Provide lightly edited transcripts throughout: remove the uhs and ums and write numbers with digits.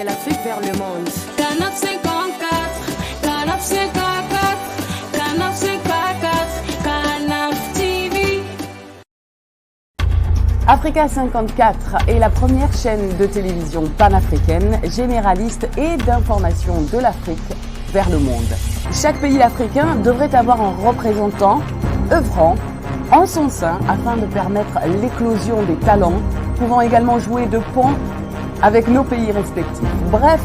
de l'Afrique vers le monde. Canap 54, Canap 54, Canap 54, Canap TV. Africa 54 est la première chaîne de télévision panafricaine, généraliste et d'information de l'Afrique vers le monde. Chaque pays africain devrait avoir un représentant œuvrant en son sein afin de permettre l'éclosion des talents, pouvant également jouer de pont avec nos pays respectifs. Bref,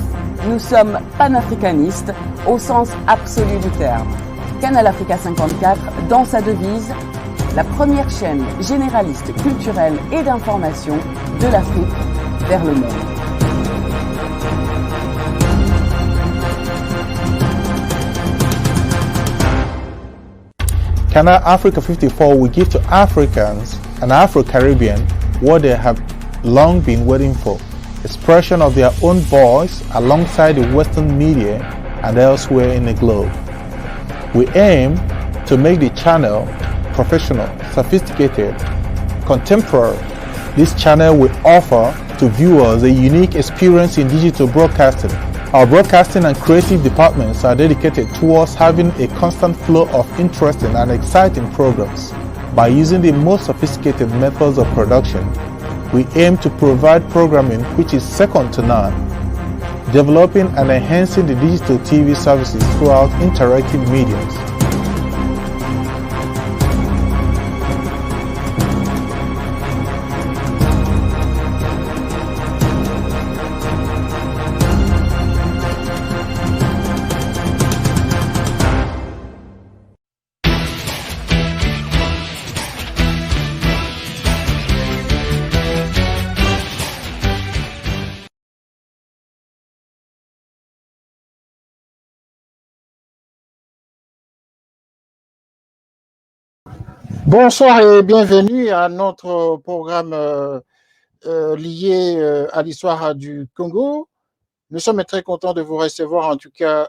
nous sommes panafricanistes au sens absolu du terme. Canal Africa 54, dans sa devise, la première chaîne généraliste culturelle et d'information de l'Afrique vers le monde. Canal Africa 54 will give to Africans and Afro-Caribbean what they have long been waiting for, expression of their own voice alongside the Western media and elsewhere in the globe. We aim to make the channel professional, sophisticated, contemporary. This channel will offer to viewers a unique experience in digital broadcasting. Our broadcasting and creative departments are dedicated towards having a constant flow of interesting and exciting programs. By using the most sophisticated methods of production, we aim to provide programming which is second to none, developing and enhancing the digital TV services throughout interactive mediums. Bonsoir et bienvenue à notre programme lié à l'histoire du Congo. Nous sommes très contents de vous recevoir en tout cas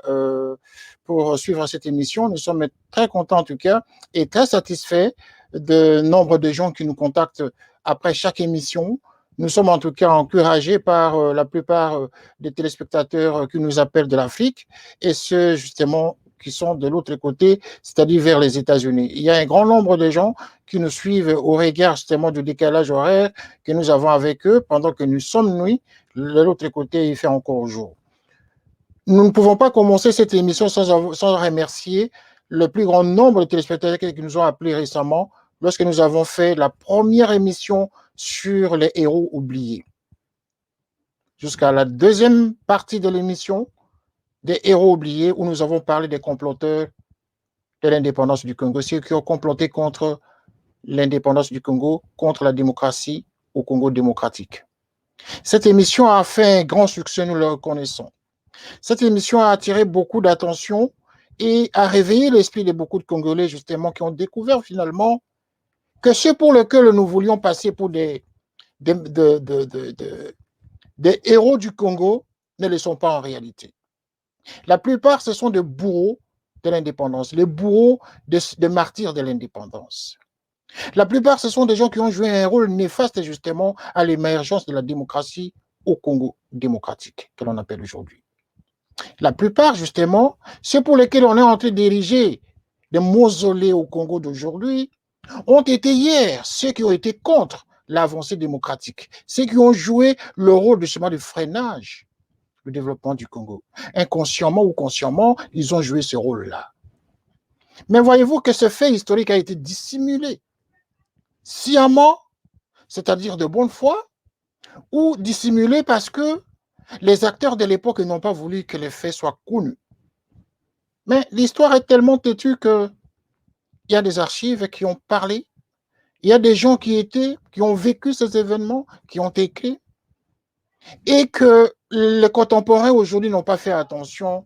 pour suivre cette émission. Nous sommes très contents en tout cas et très satisfaits du nombre de gens qui nous contactent après chaque émission. Nous sommes en tout cas encouragés par la plupart des téléspectateurs qui nous appellent de l'Afrique et ceux justement qui sont de l'autre côté, c'est-à-dire vers les États-Unis. Il y a un grand nombre de gens qui nous suivent au regard justement du décalage horaire que nous avons avec eux pendant que nous sommes nuit. De l'autre côté, il fait encore jour. Nous ne pouvons pas commencer cette émission sans remercier le plus grand nombre de téléspectateurs qui nous ont appelés récemment lorsque nous avons fait la première émission sur les héros oubliés. Jusqu'à la deuxième partie de l'émission, des héros oubliés, où nous avons parlé des comploteurs de l'indépendance du Congo, ceux qui ont comploté contre l'indépendance du Congo, contre la démocratie au Congo démocratique. Cette émission a fait un grand succès, nous le reconnaissons. Cette émission a attiré beaucoup d'attention et a réveillé l'esprit de beaucoup de Congolais, justement, qui ont découvert finalement que ceux pour lesquels nous voulions passer pour des héros du Congo ne le sont pas en réalité. La plupart, ce sont des bourreaux de l'indépendance, les bourreaux des martyrs de l'indépendance. La plupart, ce sont des gens qui ont joué un rôle néfaste justement à l'émergence de la démocratie au Congo démocratique, que l'on appelle aujourd'hui. La plupart, justement, ceux pour lesquels on est en train d'ériger des mausolées au Congo d'aujourd'hui, ont été hier ceux qui ont été contre l'avancée démocratique, ceux qui ont joué le rôle justement de freinage le développement du Congo. Inconsciemment ou consciemment, ils ont joué ce rôle-là. Mais voyez-vous que ce fait historique a été dissimulé sciemment, c'est-à-dire de bonne foi, ou dissimulé parce que les acteurs de l'époque n'ont pas voulu que les faits soient connus. Mais l'histoire est tellement têtue qu'il y a des archives qui ont parlé, il y a des gens qui ont vécu ces événements, qui ont écrit, et que les contemporains aujourd'hui n'ont pas fait attention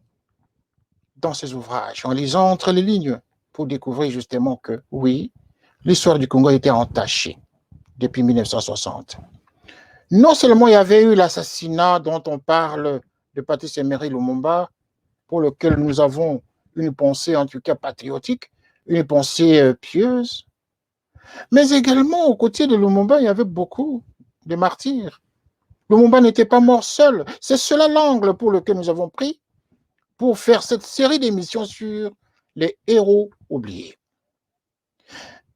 dans ces ouvrages, en lisant entre les lignes, pour découvrir justement que, oui, l'histoire du Congo était entachée depuis 1960. Non seulement il y avait eu l'assassinat dont on parle de Patrice Emery Lumumba, pour lequel nous avons une pensée en tout cas patriotique, une pensée pieuse, mais également, aux côtés de Lumumba, il y avait beaucoup de martyrs. Lumumba n'était pas mort seul. C'est cela l'angle pour lequel nous avons pris pour faire cette série d'émissions sur les héros oubliés.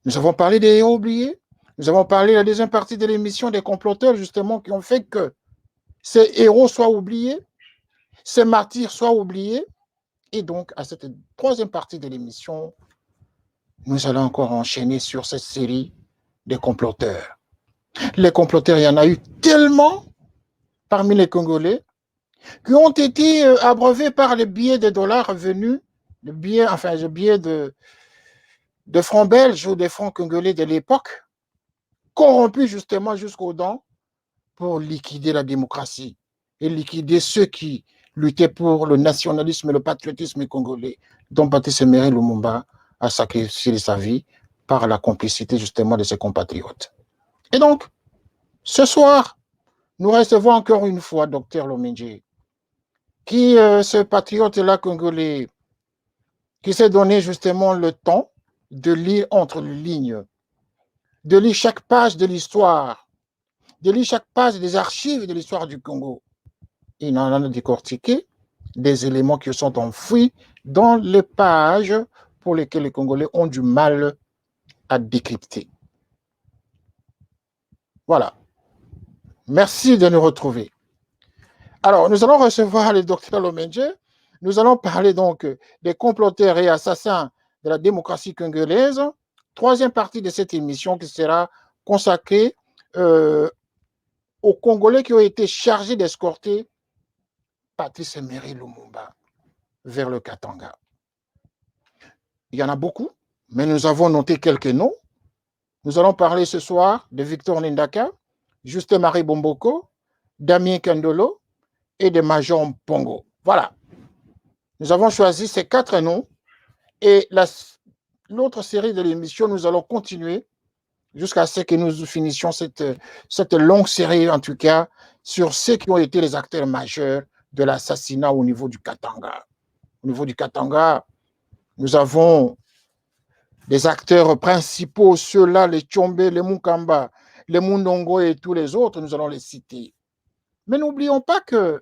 Nous avons parlé des héros oubliés. Nous avons parlé la deuxième partie de l'émission des comploteurs, justement, qui ont fait que ces héros soient oubliés, ces martyrs soient oubliés. Et donc, à cette troisième partie de l'émission, nous allons encore enchaîner sur cette série des comploteurs. Les comploteurs, il y en a eu tellement parmi les Congolais qui ont été abreuvés par les billets de dollars venus, le billet de francs belges ou des francs congolais de l'époque, corrompus justement jusqu'aux dents pour liquider la démocratie et liquider ceux qui luttaient pour le nationalisme et le patriotisme congolais, dont Patrice Emery Lumumba a sacrifié sa vie par la complicité justement de ses compatriotes. Et donc, ce soir, nous recevons encore une fois Dr Lominje, qui, ce patriote-là congolais, qui s'est donné justement le temps de lire entre les lignes, de lire chaque page de l'histoire, de lire chaque page des archives de l'histoire du Congo. Il en a décortiqué des éléments qui sont enfouis dans les pages pour lesquelles les Congolais ont du mal à décrypter. Voilà. Merci de nous retrouver. Alors, nous allons recevoir le docteur Lominje. Nous allons parler donc des comploteurs et assassins de la démocratie congolaise. Troisième partie de cette émission qui sera consacrée aux Congolais qui ont été chargés d'escorter Patrice Emery Lumumba vers le Katanga. Il y en a beaucoup, mais nous avons noté quelques noms. Nous allons parler ce soir de Victor Ndaka, Justin-Marie Bomboko, Damien Kandolo et de Major Mpongo. Voilà. Nous avons choisi ces 4 noms et l'autre série de l'émission, nous allons continuer jusqu'à ce que nous finissions cette longue série, en tout cas, sur ceux qui ont été les acteurs majeurs de l'assassinat au niveau du Katanga. Au niveau du Katanga, nous avons des acteurs principaux, ceux-là, les Tchombe, les Mukamba, les Mundongo et tous les autres, nous allons les citer. Mais n'oublions pas que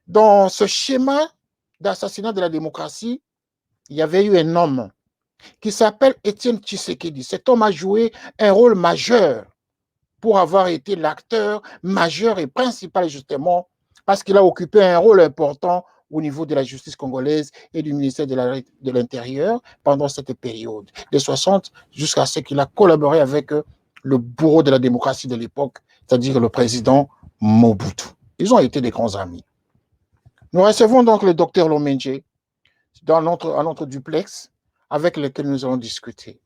dans ce schéma d'assassinat de la démocratie, il y avait eu un homme qui s'appelle Étienne Tshisekedi. Cet homme a joué un rôle majeur pour avoir été l'acteur majeur et principal, justement, parce qu'il a occupé un rôle important au niveau de la justice congolaise et du ministère de l'Intérieur pendant cette période, des 60 jusqu'à ce qu'il a collaboré avec le bourreau de la démocratie de l'époque, c'est-à-dire le président Mobutu. Ils ont été des grands amis. Nous recevons donc le docteur Lominje à notre duplex avec lequel nous allons discuter.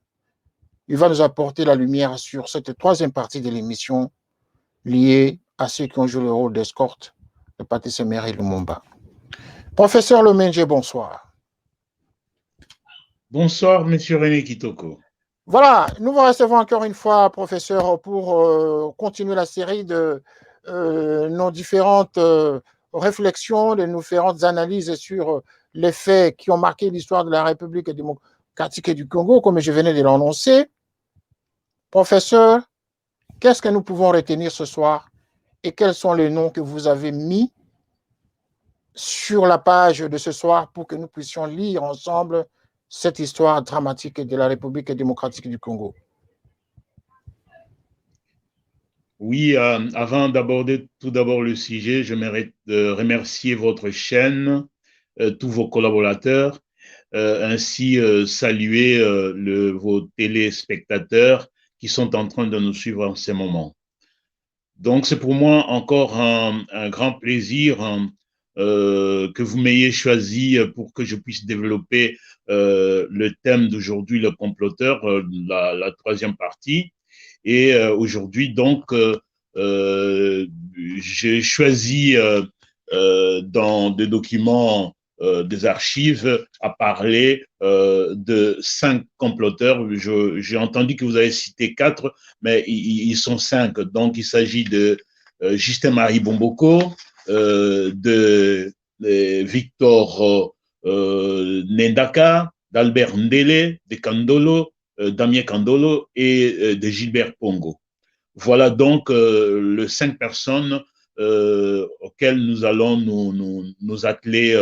Il va nous apporter la lumière sur cette troisième partie de l'émission liée à ceux qui ont joué le rôle d'escorte de Patrice Emery Lumumba. Professeur Lominje, bonsoir. Bonsoir, monsieur René Kitoko. Voilà, nous vous recevons encore une fois, professeur, pour continuer la série de nos différentes réflexions, de nos différentes analyses sur les faits qui ont marqué l'histoire de la République démocratique du Congo, comme je venais de l'annoncer. Professeur, qu'est-ce que nous pouvons retenir ce soir et quels sont les noms que vous avez mis sur la page de ce soir pour que nous puissions lire ensemble cette histoire dramatique de la République démocratique du Congo? Oui, avant d'aborder tout d'abord le sujet, je mérite de remercier votre chaîne, tous vos collaborateurs, ainsi saluer vos téléspectateurs qui sont en train de nous suivre en ce moment. Donc, c'est pour moi encore un grand plaisir que vous m'ayez choisi pour que je puisse développer le thème d'aujourd'hui, le comploteur, la troisième partie. Et aujourd'hui, donc, j'ai choisi dans des documents des archives à parler de 5 comploteurs. J'ai entendu que vous avez cité 4, mais ils sont 5. Donc, il s'agit de Justin-Marie Bomboko, de Victor Ndaka, d'Albert Ndele, de Kandolo, Damien Kandolo et de Gilbert Pongo. Voilà donc les 5 personnes auxquels nous allons nous atteler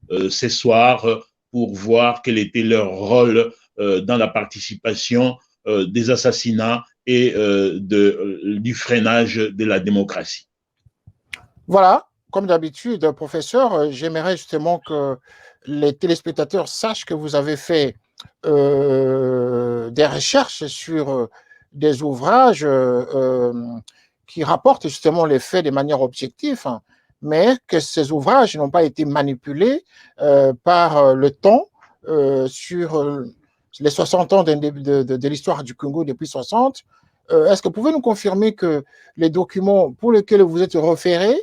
ce soir pour voir quel était leur rôle dans la participation des assassinats et du freinage de la démocratie. Voilà, comme d'habitude, professeur, j'aimerais justement que les téléspectateurs sachent que vous avez fait des recherches sur des ouvrages qui rapportent justement les faits de manière objective, hein, mais que ces ouvrages n'ont pas été manipulés par le temps sur les 60 ans de l'histoire du Congo depuis 60. Est-ce que vous pouvez nous confirmer que les documents pour lesquels vous êtes référés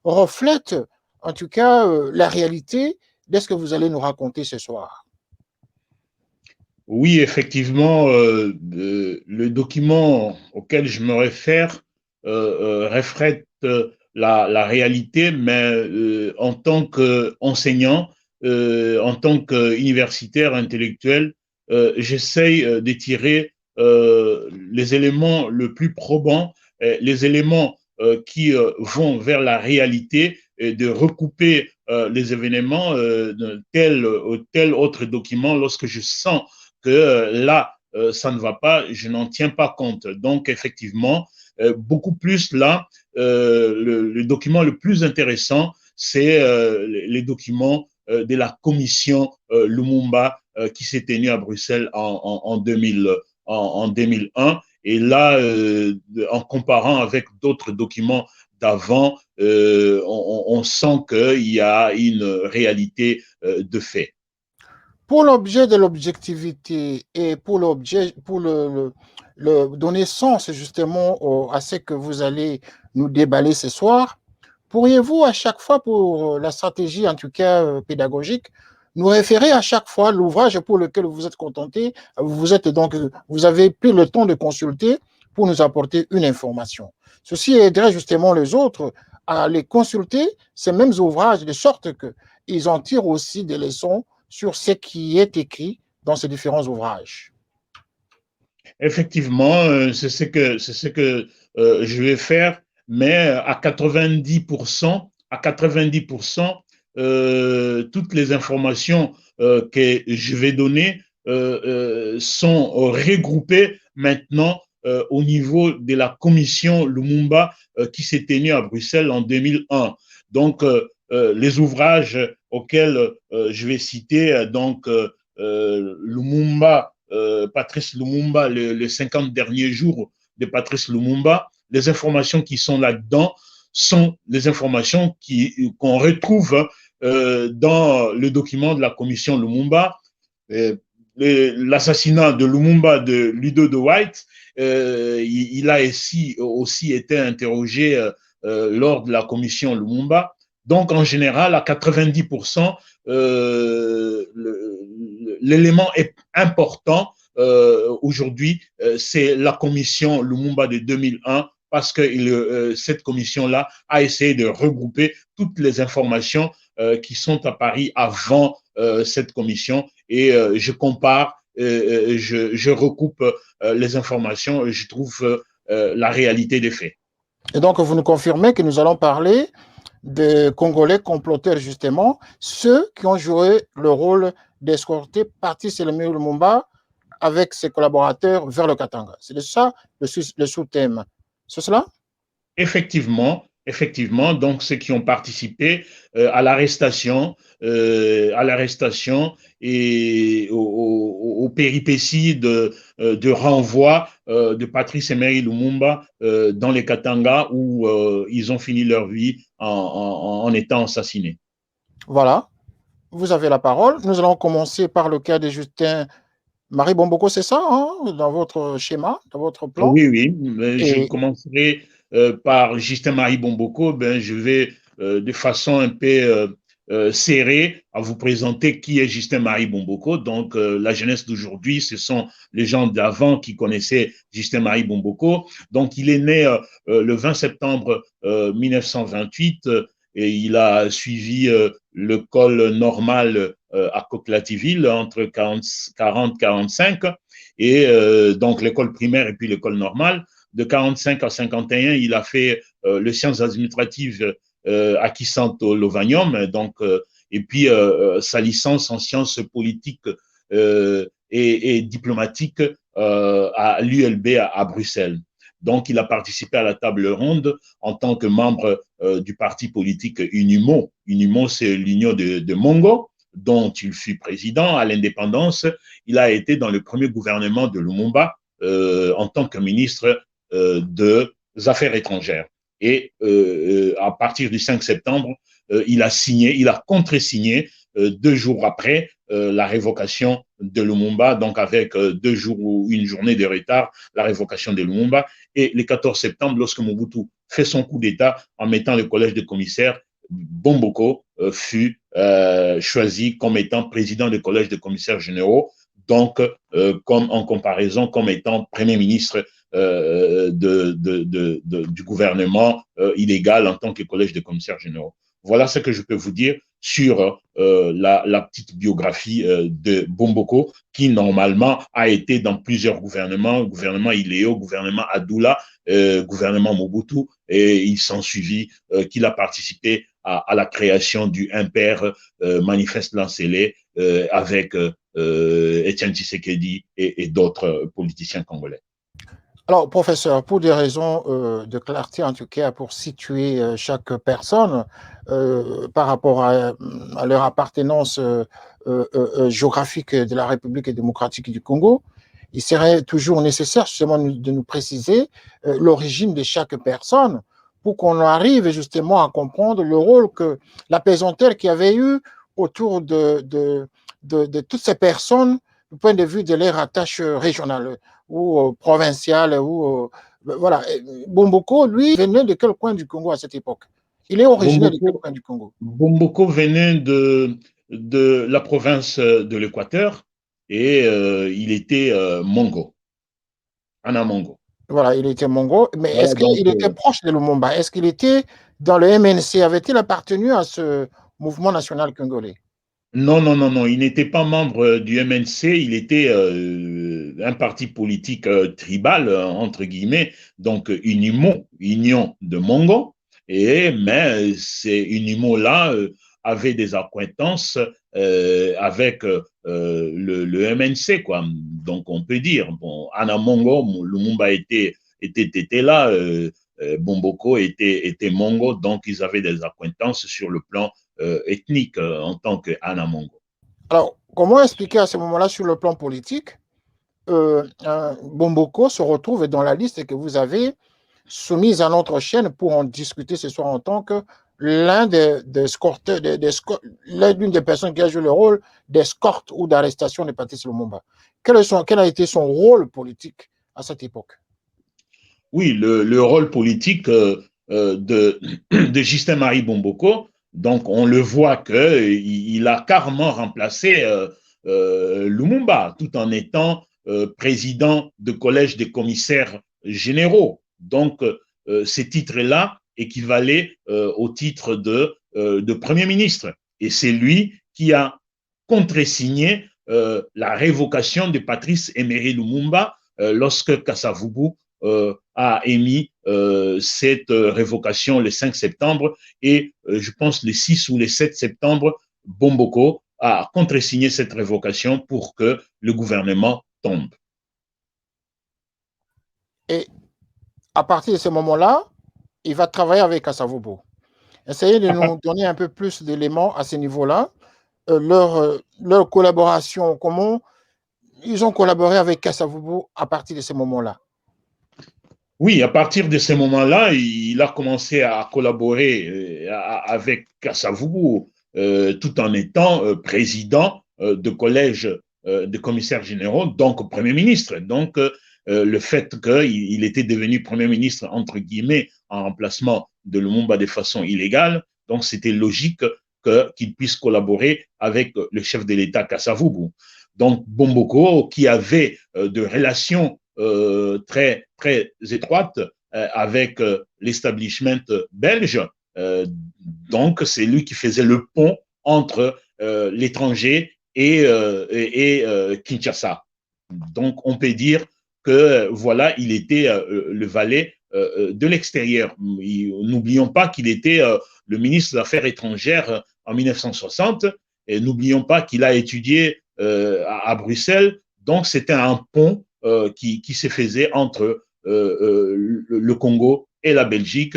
reflètent en tout cas la réalité de ce que vous allez nous raconter ce soir? Oui, effectivement, le document auquel je me réfère reflète la réalité, mais en tant qu'enseignant, en tant qu'universitaire intellectuel, j'essaye de tirer les éléments les plus probants, les éléments qui vont vers la réalité et de recouper les événements de tel autre document lorsque je sens que là, ça ne va pas, je n'en tiens pas compte. Donc, effectivement, beaucoup plus là, le document le plus intéressant, c'est les documents de la commission Lumumba qui s'est tenue à Bruxelles en 2001. Et là, en comparant avec d'autres documents d'avant, on sent qu'il y a une réalité de fait. Pour l'objet de l'objectivité et pour le donner sens justement à ce que vous allez nous déballer ce soir, pourriez-vous à chaque fois, pour la stratégie en tout cas pédagogique, nous référer à chaque fois l'ouvrage pour lequel vous êtes contenté, vous avez pris le temps de consulter pour nous apporter une information. Ceci aiderait justement les autres à les consulter, ces mêmes ouvrages, de sorte qu'ils en tirent aussi des leçons sur ce qui est écrit dans ces différents ouvrages. Effectivement, c'est ce que je vais faire, mais à 90%, toutes les informations que je vais donner sont regroupées maintenant au niveau de la commission Lumumba qui s'est tenue à Bruxelles en 2001. Donc, les ouvrages auxquels je vais citer, donc Lumumba, Patrice Lumumba, les 50 derniers jours de Patrice Lumumba, les informations qui sont là-dedans sont les informations qu'on retrouve dans le document de la commission Lumumba. L'assassinat de Lumumba de Ludo de White, il a aussi été interrogé lors de la commission Lumumba. Donc, en général, à 90%, l'élément important aujourd'hui, c'est la commission Lumumba de 2001, parce que cette commission-là a essayé de regrouper toutes les informations qui sont apparues avant cette commission, et je compare, je recoupe les informations et je trouve la réalité des faits. Et donc, vous nous confirmez que nous allons parler des Congolais comploteurs, justement, ceux qui ont joué le rôle d'escorter Patrice Lumumba avec ses collaborateurs vers le Katanga. C'est de ça le sous-thème. C'est cela? Effectivement, donc ceux qui ont participé à l'arrestation et aux péripéties de renvoi de Patrice Emery Lumumba dans les Katanga où ils ont fini leur vie en étant assassinés. Voilà, vous avez la parole. Nous allons commencer par le cas de Justin Marie Bomboko, c'est ça, hein, dans votre schéma, dans votre plan? Oui. Je commencerai par Justin Marie Bomboko. Je vais de façon un peu serrée à vous présenter qui est Justin Marie Bomboko. Donc, la jeunesse d'aujourd'hui, ce sont les gens d'avant qui connaissaient Justin Marie Bomboko. Donc, il est né le 20 septembre 1928 et il a suivi l'école normale à Coquelativille entre 40-45 et donc l'école primaire et puis l'école normale. De 45 à 51, il a fait les sciences administratives à Kisanto Lovanium, donc, et puis sa licence en sciences politiques et diplomatiques à l'ULB à Bruxelles. Donc, il a participé à la table ronde en tant que membre du parti politique UNIMO. UNIMO, c'est l'Union de Mongo, dont il fut président à l'indépendance. Il a été dans le premier gouvernement de Lumumba en tant que ministre des Affaires étrangères. Et à partir du 5 septembre, il a contre-signé 2 jours après la révocation de Lumumba, donc avec 2 jours ou une journée de retard, la révocation de Lumumba. Et le 14 septembre, lorsque Mobutu fait son coup d'État en mettant le collège de commissaires, Bomboko fut choisi comme étant président du collège de commissaires généraux, donc comme en comparaison comme étant premier ministre du gouvernement illégal en tant que collège de commissaires généraux. Voilà ce que je peux vous dire sur la petite biographie de Bomboko, qui normalement a été dans plusieurs gouvernements, gouvernement Iléo, gouvernement Adoula, gouvernement Mobutu, et il s'en suivit qu'il a participé à la création du Impair Manifeste Lancélé avec Etienne Tshisekedi et d'autres politiciens congolais. Alors, professeur, pour des raisons de clarté, en tout cas, pour situer chaque personne par rapport à leur appartenance géographique de la République démocratique du Congo, il serait toujours nécessaire justement de nous préciser l'origine de chaque personne pour qu'on arrive justement à comprendre le rôle que la pesanteur qu'il y avait eu autour de toutes ces personnes du point de vue de leur attache régionale ou provinciale. Voilà. Bomboko, lui, venait de quel coin du Congo à cette époque? Il est originaire de quel coin du Congo? Bomboko venait de la province de l'Équateur et il était Mongo, Ana Mongo. Voilà, il était Mongo. Mais Voilà, est-ce qu'il était proche de Lumumba? Est-ce qu'il était dans le MNC? Avait-il appartenu à ce mouvement national congolais? Non, non, non, non, il n'était pas membre du MNC, il était un parti politique tribal, entre guillemets, donc Unimo, Union de Mongo, mais ces Unimo-là avaient des acquaintances avec le MNC, quoi. Donc on peut dire, bon, Ana Mongo, Lumumba était là, Bomboko était Mongo, donc ils avaient des acquaintances sur le plan ethnique en tant qu'Ana Mongo. Alors, comment expliquer à ce moment-là sur le plan politique Bomboko se retrouve dans la liste que vous avez soumise à notre chaîne pour en discuter ce soir en tant que l'une des personnes qui a joué le rôle d'escorte ou d'arrestation de Patrice Lumumba. Quel a été son rôle politique à cette époque? Oui, le rôle politique de Justin-Marie Bomboko, donc on le voit qu'il a carrément remplacé Lumumba tout en étant président de collège des commissaires généraux. Donc ces titres-là équivalaient au titre de Premier ministre. Et c'est lui qui a contresigné la révocation de Patrice Emery Lumumba lorsque Kasavubu a émis cette révocation le 5 septembre et je pense le 6 ou le 7 septembre, Bomboko a contresigné cette révocation pour que le gouvernement tombe. Et à partir de ce moment-là, il va travailler avec Kasavubu. Essayez de nous donner un peu plus d'éléments à ce niveau-là. Leur collaboration, comment ils ont collaboré avec Kasavubu à partir de ce moment-là? Oui, à partir de ce moment-là, il a commencé à collaborer avec Kasavubu tout en étant président de collège de commissaires généraux, donc Premier ministre. Donc, le fait qu'il était devenu Premier ministre, entre guillemets, en remplacement de Lumumba de façon illégale, donc c'était logique qu'il puisse collaborer avec le chef de l'État Kasavubu. Donc, Bomboko, qui avait de relations très, très étroite avec l'establishment belge. Donc, c'est lui qui faisait le pont entre l'étranger et Kinshasa. Donc, on peut dire que voilà, il était le valet de l'extérieur. N'oublions pas qu'il était le ministre des Affaires étrangères en 1960, et n'oublions pas qu'il a étudié à Bruxelles. Donc, c'était un pont qui se faisait entre le Congo et la Belgique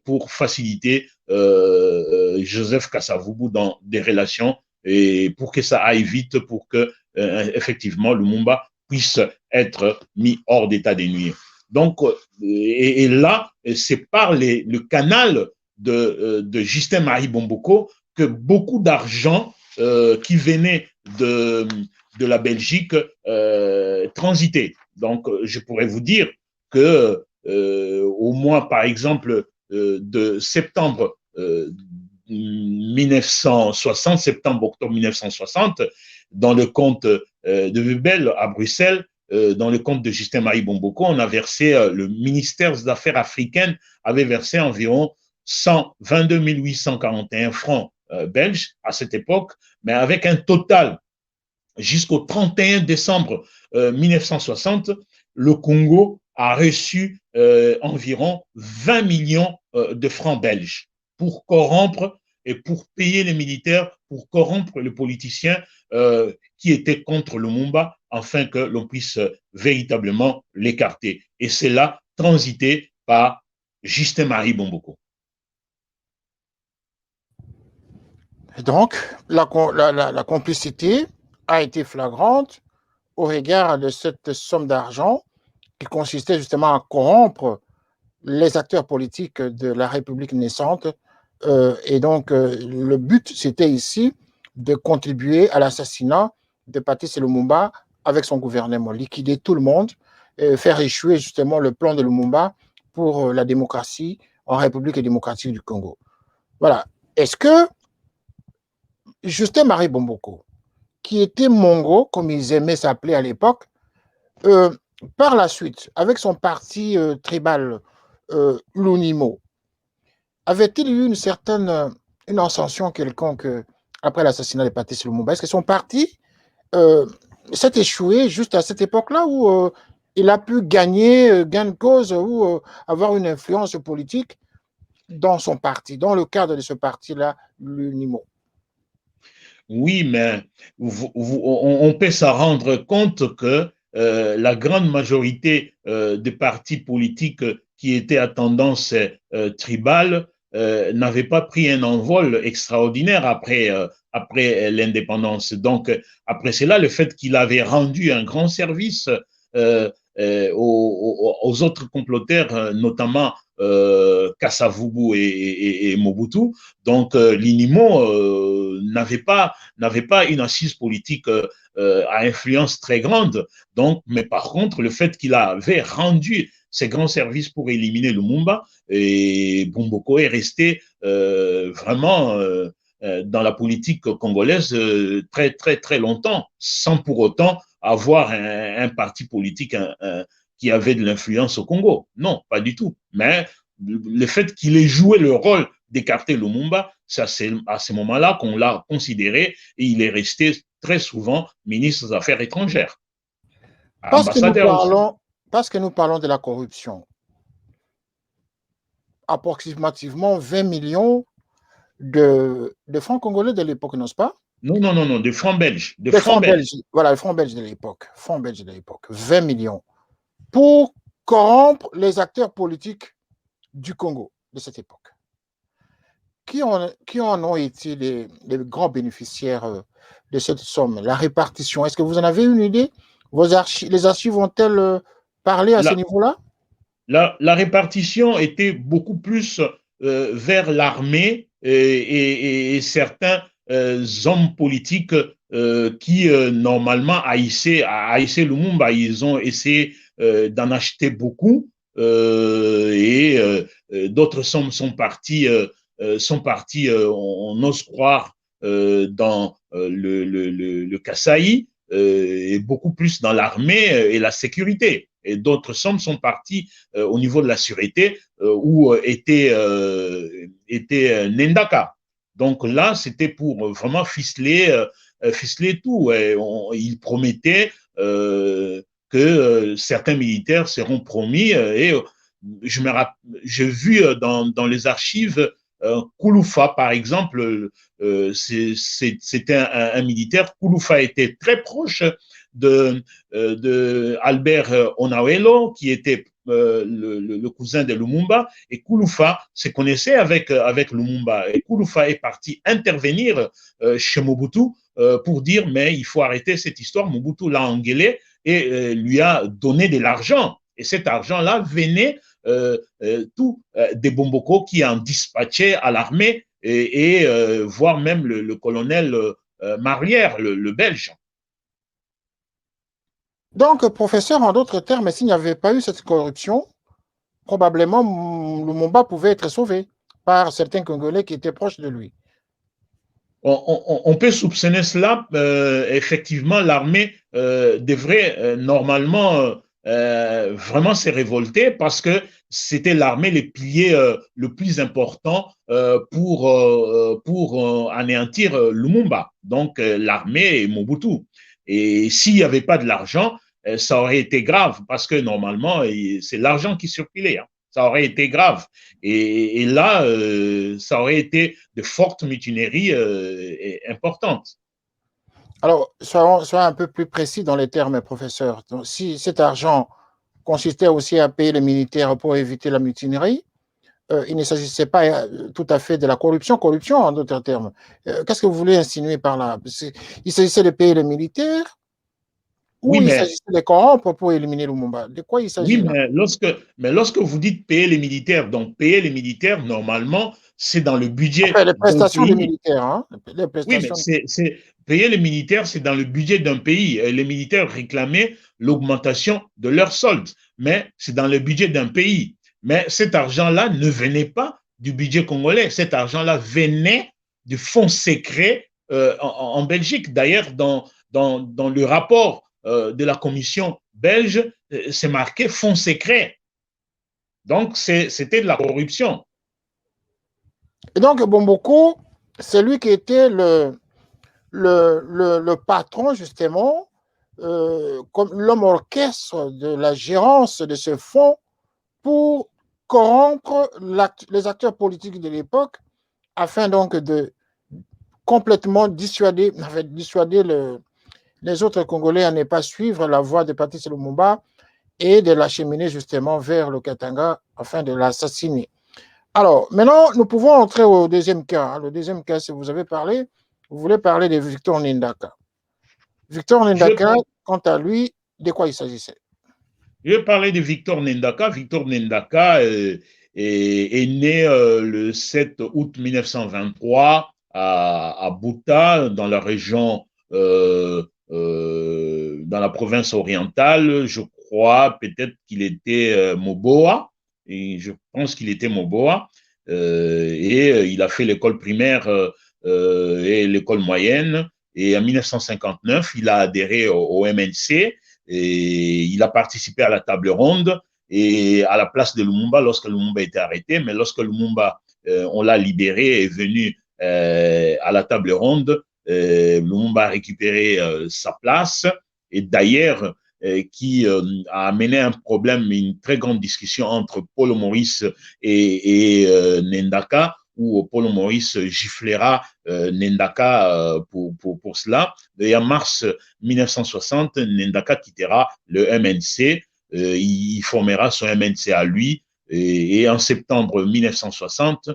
pour faciliter Joseph Kasavubu dans des relations et pour que ça aille vite, pour que effectivement Lumumba puisse être mis hors d'état de nuire. Donc, et là, c'est par le canal de Justin Marie Bomboko que beaucoup d'argent qui venait de la Belgique transitait. Donc, je pourrais vous dire que au mois, par exemple, de septembre 1960, septembre-octobre 1960, dans le compte de Webel à Bruxelles, dans le compte de Justin Marie Bomboko, on a versé, le ministère des Affaires africaines avait versé environ 122 841 francs belges à cette époque, mais avec un total jusqu'au 31 décembre 1960, le Congo a reçu environ 20 millions de francs belges pour corrompre et pour payer les militaires, pour corrompre les politiciens qui étaient contre Lumumba, afin que l'on puisse véritablement l'écarter. Et c'est là transité par Justin Marie Bomboko. Donc, la complicité a été flagrante au regard de cette somme d'argent qui consistait justement à corrompre les acteurs politiques de la République naissante. Et donc, le but, c'était ici de contribuer à l'assassinat de Patrice Lumumba avec son gouvernement, liquider tout le monde, faire échouer justement le plan de Lumumba pour la démocratie en République démocratique du Congo. Voilà. Est-ce que Justin Marie Bomboko, qui était Mongo, comme ils aimaient s'appeler à l'époque, par la suite, avec son parti tribal l'UNIMO, avait-il eu une ascension quelconque après l'assassinat de Patrice Lumumba? Est-ce que son parti s'est échoué juste à cette époque-là où il a pu gagner gain de cause ou avoir une influence politique dans son parti, dans le cadre de ce parti-là, l'UNIMO? Oui, mais on peut s'en rendre compte que la grande majorité des partis politiques qui étaient à tendance tribale n'avaient pas pris un envol extraordinaire après l'indépendance. Donc, après cela, le fait qu'il avait rendu un grand service aux autres comploteurs, notamment Kasavubu et Mobutu. Donc, l'INIMO n'avait pas une assise politique à influence très grande. Donc, mais par contre, le fait qu'il avait rendu ces grands services pour éliminer Lumumba, et Bomboko est resté vraiment dans la politique congolaise très, très, très longtemps, sans pour autant avoir un parti politique qui avait de l'influence au Congo. Non, pas du tout. Mais le fait qu'il ait joué le rôle d'écarter Lumumba, c'est à ce moment-là qu'on l'a considéré et il est resté très souvent ministre des Affaires étrangères. Parce que nous parlons de la corruption. Approximativement 20 millions de francs congolais de l'époque, n'est-ce pas? Non, de francs belges. De francs belges. Voilà, les francs belges de l'époque. Francs belges de l'époque. 20 millions. Pour corrompre les acteurs politiques du Congo de cette époque. Qui en ont été les grands bénéficiaires de cette somme? La répartition, est-ce que vous en avez une idée? Les archives vont-elles parler à ce niveau-là? La répartition était beaucoup plus vers l'armée et certains hommes politiques qui normalement haïssaient Lumumba. Ils ont essayé d'en acheter beaucoup et d'autres sommes sont parties, on ose croire, dans le Kasaï, et beaucoup plus dans l'armée et la sécurité. Et d'autres sommes sont parties au niveau de la sûreté où était Nendaka. Donc là, c'était pour vraiment ficeler tout. Il promettait que certains militaires seront promis et j'ai vu dans les archives Kouloufa, par exemple, c'était un militaire. Kouloufa était très proche de Albert Onawelo, qui était le cousin de Lumumba, et Kouloufa se connaissait avec Lumumba. Et Kouloufa est parti intervenir chez Mobutu pour dire, mais il faut arrêter cette histoire. Mobutu l'a engueulé et lui a donné de l'argent. Et cet argent-là venait tout des Bomboko qui en dispatchaient à l'armée et voire même le colonel Marière, le Belge. Donc, professeur, en d'autres termes, s'il n'y avait pas eu cette corruption, probablement Lumumba pouvait être sauvé par certains Congolais qui étaient proches de lui. On peut soupçonner cela. Effectivement, l'armée devrait normalement vraiment se révolter parce que c'était l'armée le pilier le plus important pour anéantir Lumumba. Donc, l'armée et Mobutu. Et s'il n'y avait pas de l'argent, ça aurait été grave parce que normalement, c'est l'argent qui circulait. Hein. Ça aurait été grave. Et là, ça aurait été de fortes mutineries importantes. Alors, soyons un peu plus précis dans les termes, professeur. Donc, si cet argent consistait aussi à payer les militaires pour éviter la mutinerie, il ne s'agissait pas tout à fait de la corruption en d'autres termes. Qu'est-ce que vous voulez insinuer par là? Il s'agissait de payer les militaires ou il s'agissait de les corrompre pour éliminer Lumumba? De quoi il s'agit? Oui, mais lorsque vous dites payer les militaires, donc payer les militaires, normalement, c'est dans le budget. Enfin, les prestations des militaires. Hein? Les prestations... Oui, mais payer les militaires, c'est dans le budget d'un pays. Les militaires réclamaient l'augmentation de leur solde, mais c'est dans le budget d'un pays. Mais cet argent-là ne venait pas du budget congolais. Cet argent-là venait du fonds secret en Belgique. D'ailleurs, dans le rapport de la commission belge, c'est marqué fonds secret. Donc, c'était de la corruption. Et donc, Bomboko, c'est lui qui était le patron, justement, comme l'homme orchestre de la gérance de ce fonds pour corrompre les acteurs politiques de l'époque afin donc de complètement dissuader les autres Congolais à ne pas suivre la voie de Patrice Lumumba et de l'acheminer justement vers le Katanga afin de l'assassiner. Alors, maintenant, nous pouvons entrer au deuxième cas. Le deuxième cas, si vous avez parlé, vous voulez parler de Victor Ndaka. Victor Ndaka, quant à lui, de quoi il s'agissait? Je vais parler de Victor Ndaka. Victor Ndaka est né le 7 août 1923 à Buta, dans la région, dans la province orientale. Je crois peut-être qu'il était Moboa, et je pense qu'il était Moboa. Et il a fait l'école primaire et l'école moyenne. Et en 1959, il a adhéré au MNC. Et il a participé à la table ronde et à la place de Lumumba lorsque Lumumba était arrêté. Mais lorsque Lumumba, on l'a libéré et est venu à la table ronde, Lumumba a récupéré sa place. Et d'ailleurs, qui a amené un problème, une très grande discussion entre Paul Maurice et Ndaka, où Paul Maurice giflera Ndaka pour cela. Et en mars 1960, Ndaka quittera le MNC, il formera son MNC à lui, et en septembre 1960,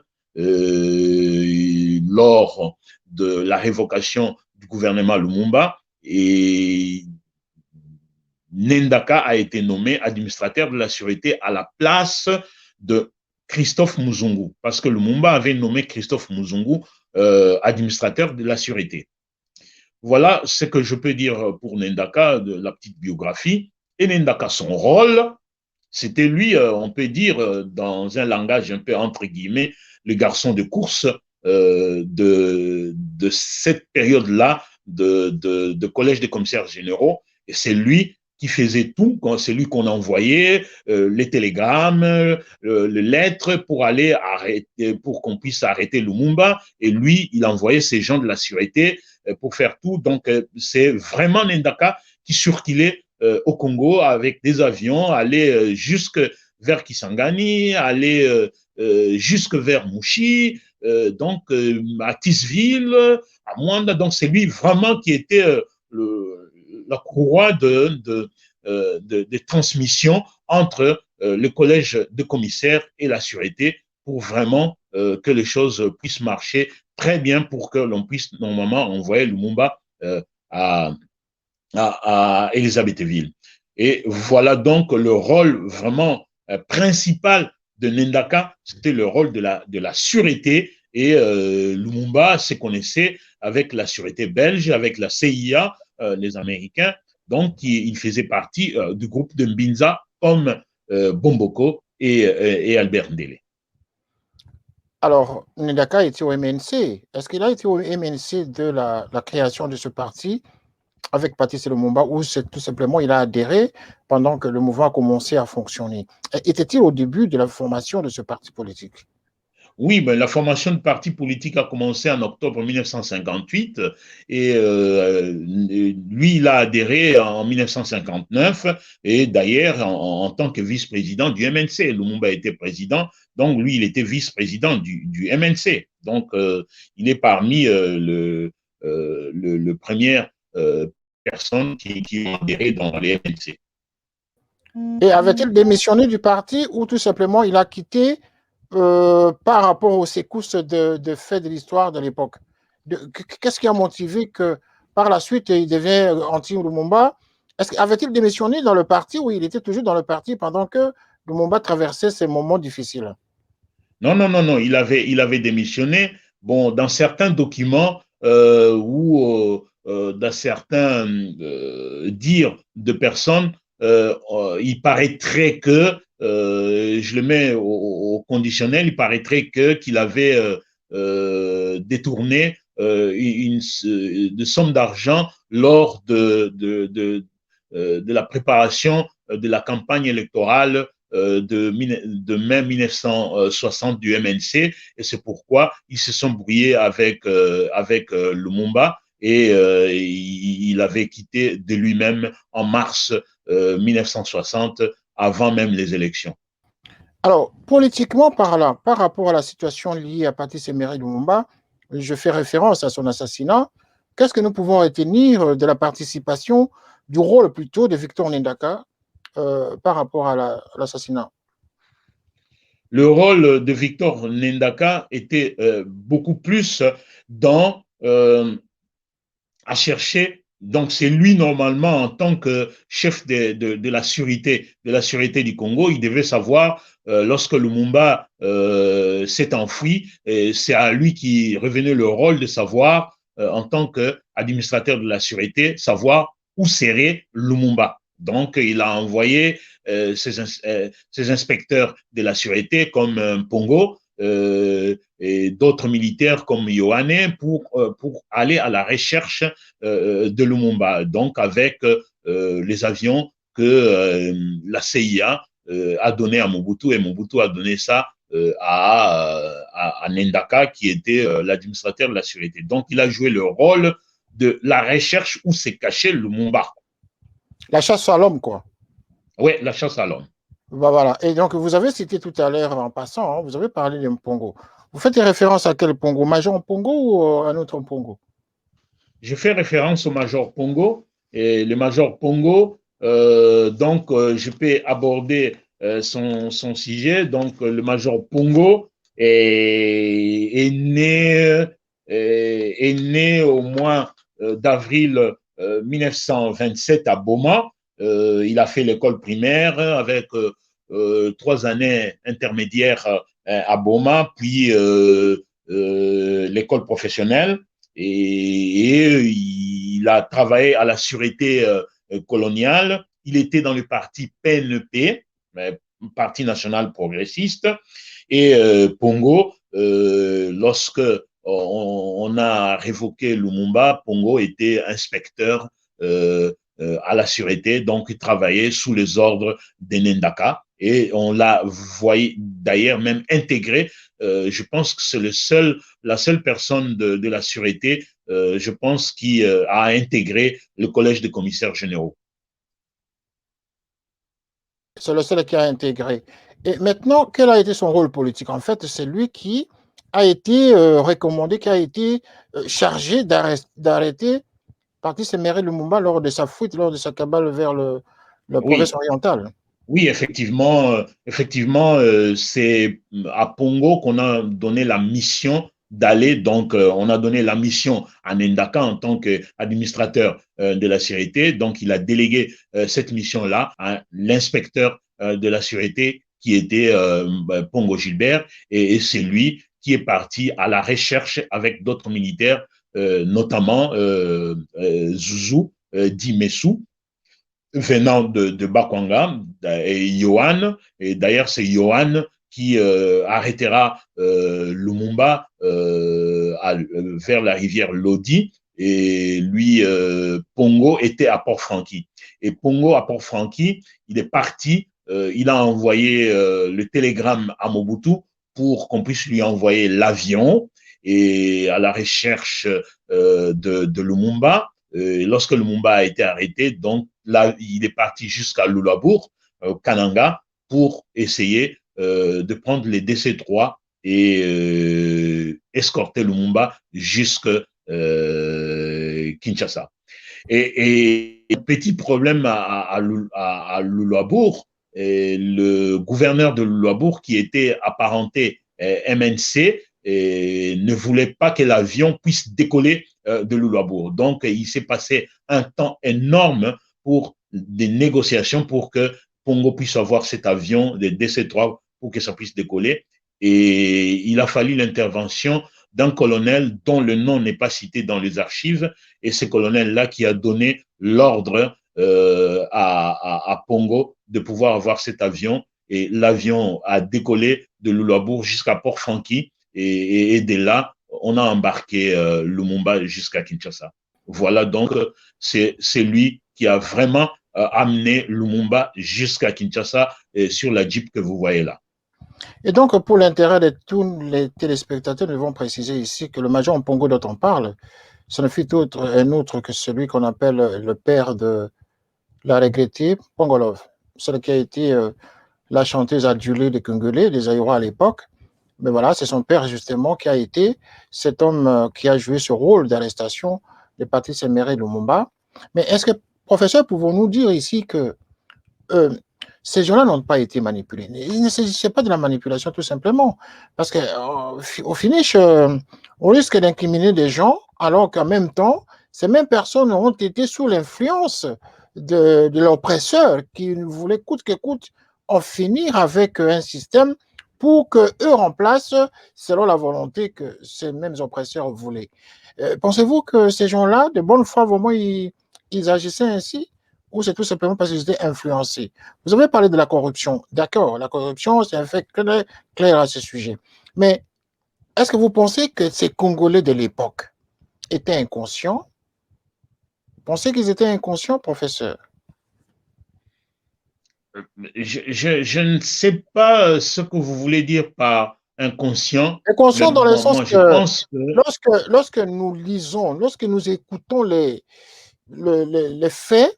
lors de la révocation du gouvernement Lumumba, et Ndaka a été nommé administrateur de la sûreté à la place de Christophe Muzungu, parce que Lumumba avait nommé Christophe Muzungu administrateur de la sûreté. Voilà ce que je peux dire pour Ndaka, de la petite biographie. Et Ndaka, son rôle, c'était lui, on peut dire, dans un langage un peu entre guillemets, le garçon de course de cette période-là de collège des commissaires généraux. Et c'est lui qui faisait tout, c'est lui qu'on envoyait les télégrammes, les lettres pour aller arrêter, pour qu'on puisse arrêter Lumumba. Et lui, il envoyait ces gens de la sûreté pour faire tout. Donc, c'est vraiment Ndaka qui circulait au Congo avec des avions, aller jusque vers Kisangani, aller jusque vers Mouchi, donc à Tisville, à Mwanda. Donc c'est lui vraiment qui était la courroie de transmission entre le collège de commissaires et la sûreté pour vraiment que les choses puissent marcher très bien pour que l'on puisse normalement envoyer Lumumba à Elisabethville. Et voilà donc le rôle vraiment principal de Ndaka, c'était le rôle de la sûreté. Et Lumumba se connaissait avec la sûreté belge, avec la CIA, les Américains. Donc, il faisait partie du groupe de Mbinza comme Bomboko et Albert Ndele. Alors, Ndaka était au MNC. Est-ce qu'il a été au MNC de la création de ce parti avec Patrice Lumumba, ou c'est tout simplement il a adhéré pendant que le mouvement a commencé à fonctionner? Était-il au début de la formation de ce parti politique? Oui, ben, la formation de parti politique a commencé en octobre 1958 et lui, il a adhéré en 1959 et d'ailleurs en tant que vice-président du MNC. Lumumba était président, donc lui, il était vice-président du MNC. Donc, il est parmi le première personne qui a adhéré dans les MNC. Et avait-il démissionné du parti ou tout simplement il a quitté par rapport aux secousses de faits de l'histoire de l'époque? Qu'est-ce qui a motivé que par la suite il devient anti-Lumumba? Avait-il démissionné dans le parti ou il était toujours dans le parti pendant que Lumumba traversait ces moments difficiles? Non, il avait démissionné. Bon, dans certains documents ou dans certains dires de personnes, il paraîtrait que, je le mets au conditionnel, il paraîtrait qu'il avait détourné de somme d'argent lors de la préparation de la campagne électorale de mai 1960 du MNC, et c'est pourquoi ils se sont brouillés avec Lumumba, et il avait quitté de lui-même en mars 1960, avant même les élections. Alors, politiquement parlant, par rapport à la situation liée à Patrice Emery Lumumba, je fais référence à son assassinat. Qu'est-ce que nous pouvons retenir de la participation, du rôle plutôt de Victor Ndaka par rapport à l'assassinat? Le rôle de Victor Ndaka était beaucoup plus dans à chercher. Donc, c'est lui, normalement, en tant que chef de la sûreté du Congo, il devait savoir, lorsque Lumumba s'est enfoui, c'est à lui qui revenait le rôle de savoir, en tant qu'administrateur de la sûreté, savoir où serait Lumumba. Donc, il a envoyé ses inspecteurs de la sûreté comme Pongo, et d'autres militaires comme Yohane pour aller à la recherche de Lumumba, donc avec les avions que la CIA a donné à Mobutu, et Mobutu a donné ça à Ndaka, qui était l'administrateur de la sûreté. Donc, il a joué le rôle de la recherche où s'est caché Lumumba. La chasse à l'homme, quoi. Oui, la chasse à l'homme. Bah voilà. Et donc, vous avez cité tout à l'heure en passant, hein, vous avez parlé de Mpongo. Vous faites référence à quel Pongo? Major Mpongo ou un autre Mpongo? Je fais référence au Major Pongo. Et le Major Pongo, donc, je peux aborder son sujet. Donc, le Major Pongo est né au mois d'avril 1927 à Boma. Il a fait l'école primaire avec 3 années intermédiaires à Boma, puis l'école professionnelle, et il a travaillé à la sûreté coloniale. Il était dans le parti PNP, Parti national progressiste, et Pongo, lorsque on a révoqué Lumumba, Pongo était inspecteur à la sûreté, donc il travaillait sous les ordres de Ndaka, et on l'a voyé d'ailleurs même intégré. Je pense que c'est la seule personne de la sûreté, je pense, qui a intégré le collège des commissaires généraux. C'est le seul qui a intégré. Et maintenant, quel a été son rôle politique? En fait, c'est lui qui a été recommandé, qui a été chargé d'arrêter Patrice Emery Lumumba lors de sa fuite, lors de sa cabale vers le province Oui, orientale. oui, effectivement, c'est à Pongo qu'on a donné la mission d'aller. Donc, on a donné la mission à Ndaka en tant qu'administrateur de la sécurité. Donc, il a délégué cette mission-là à l'inspecteur de la sécurité qui était Pongo Gilbert. Et c'est lui qui est parti à la recherche avec d'autres militaires, notamment Zouzou Dimessou, venant de Bakwanga, et Johan. Et d'ailleurs, c'est Johan qui arrêtera Lumumba vers la rivière Lodi. Et lui, Pongo était à Port-Franqui. Et Pongo, à Port-Franqui, il est parti, il a envoyé le télégramme à Mobutu pour qu'on puisse lui envoyer l'avion et à la recherche de Lumumba. Lorsque Lumumba a été arrêté, donc là, il est parti jusqu'à Lulabour, Kananga, pour essayer de prendre les DC-3 et escorter Lumumba jusqu'à Kinshasa. Et petit problème à Lulabour, le gouverneur de Lulabour, qui était apparenté MNC, ne voulait pas que l'avion puisse décoller de Lulabour. Donc, il s'est passé un temps énorme pour des négociations pour que Pongo puisse avoir cet avion de DC-3 pour que ça puisse décoller. Et il a fallu l'intervention d'un colonel dont le nom n'est pas cité dans les archives. Et ce colonel-là qui a donné l'ordre à Pongo de pouvoir avoir cet avion. Et l'avion a décollé de Lulabour jusqu'à Port-Franqui. Et de là, on a embarqué Lumumba jusqu'à Kinshasa. Voilà, donc c'est lui qui a vraiment amené Lumumba jusqu'à Kinshasa sur la Jeep que vous voyez là. Et donc, pour l'intérêt de tous les téléspectateurs, nous devons préciser ici que le major Mpongo dont on parle, ce ne fut un autre que celui qu'on appelle le père de la regrettée Pongolov, celle qui a été la chanteuse adulée des Congolais, des Aïrois à l'époque. Mais voilà, c'est son père justement qui a été cet homme qui a joué ce rôle d'arrestation de Patrice Emery Lumumba. Mais est-ce que, professeur, pouvons-nous dire ici que ces gens-là n'ont pas été manipulés? Il ne s'agissait pas de la manipulation tout simplement, parce qu'au finish, on risque d'incriminer des gens, alors qu'en même temps, ces mêmes personnes ont été sous l'influence de l'oppresseur qui voulait coûte que coûte en finir avec un système pour qu'eux remplacent selon la volonté que ces mêmes oppresseurs voulaient. Pensez-vous que ces gens-là, de bonne foi, vraiment, ils agissaient ainsi? Ou c'est tout simplement parce qu'ils étaient influencés? Vous avez parlé de la corruption. D'accord, la corruption, c'est un fait clair à ce sujet. Mais est-ce que vous pensez que ces Congolais de l'époque étaient inconscients? Vous pensez qu'ils étaient inconscients, professeur? Je ne sais pas ce que vous voulez dire par inconscient. Inconscient dans le sens moi, je que pense que lorsque nous lisons, lorsque nous écoutons les faits,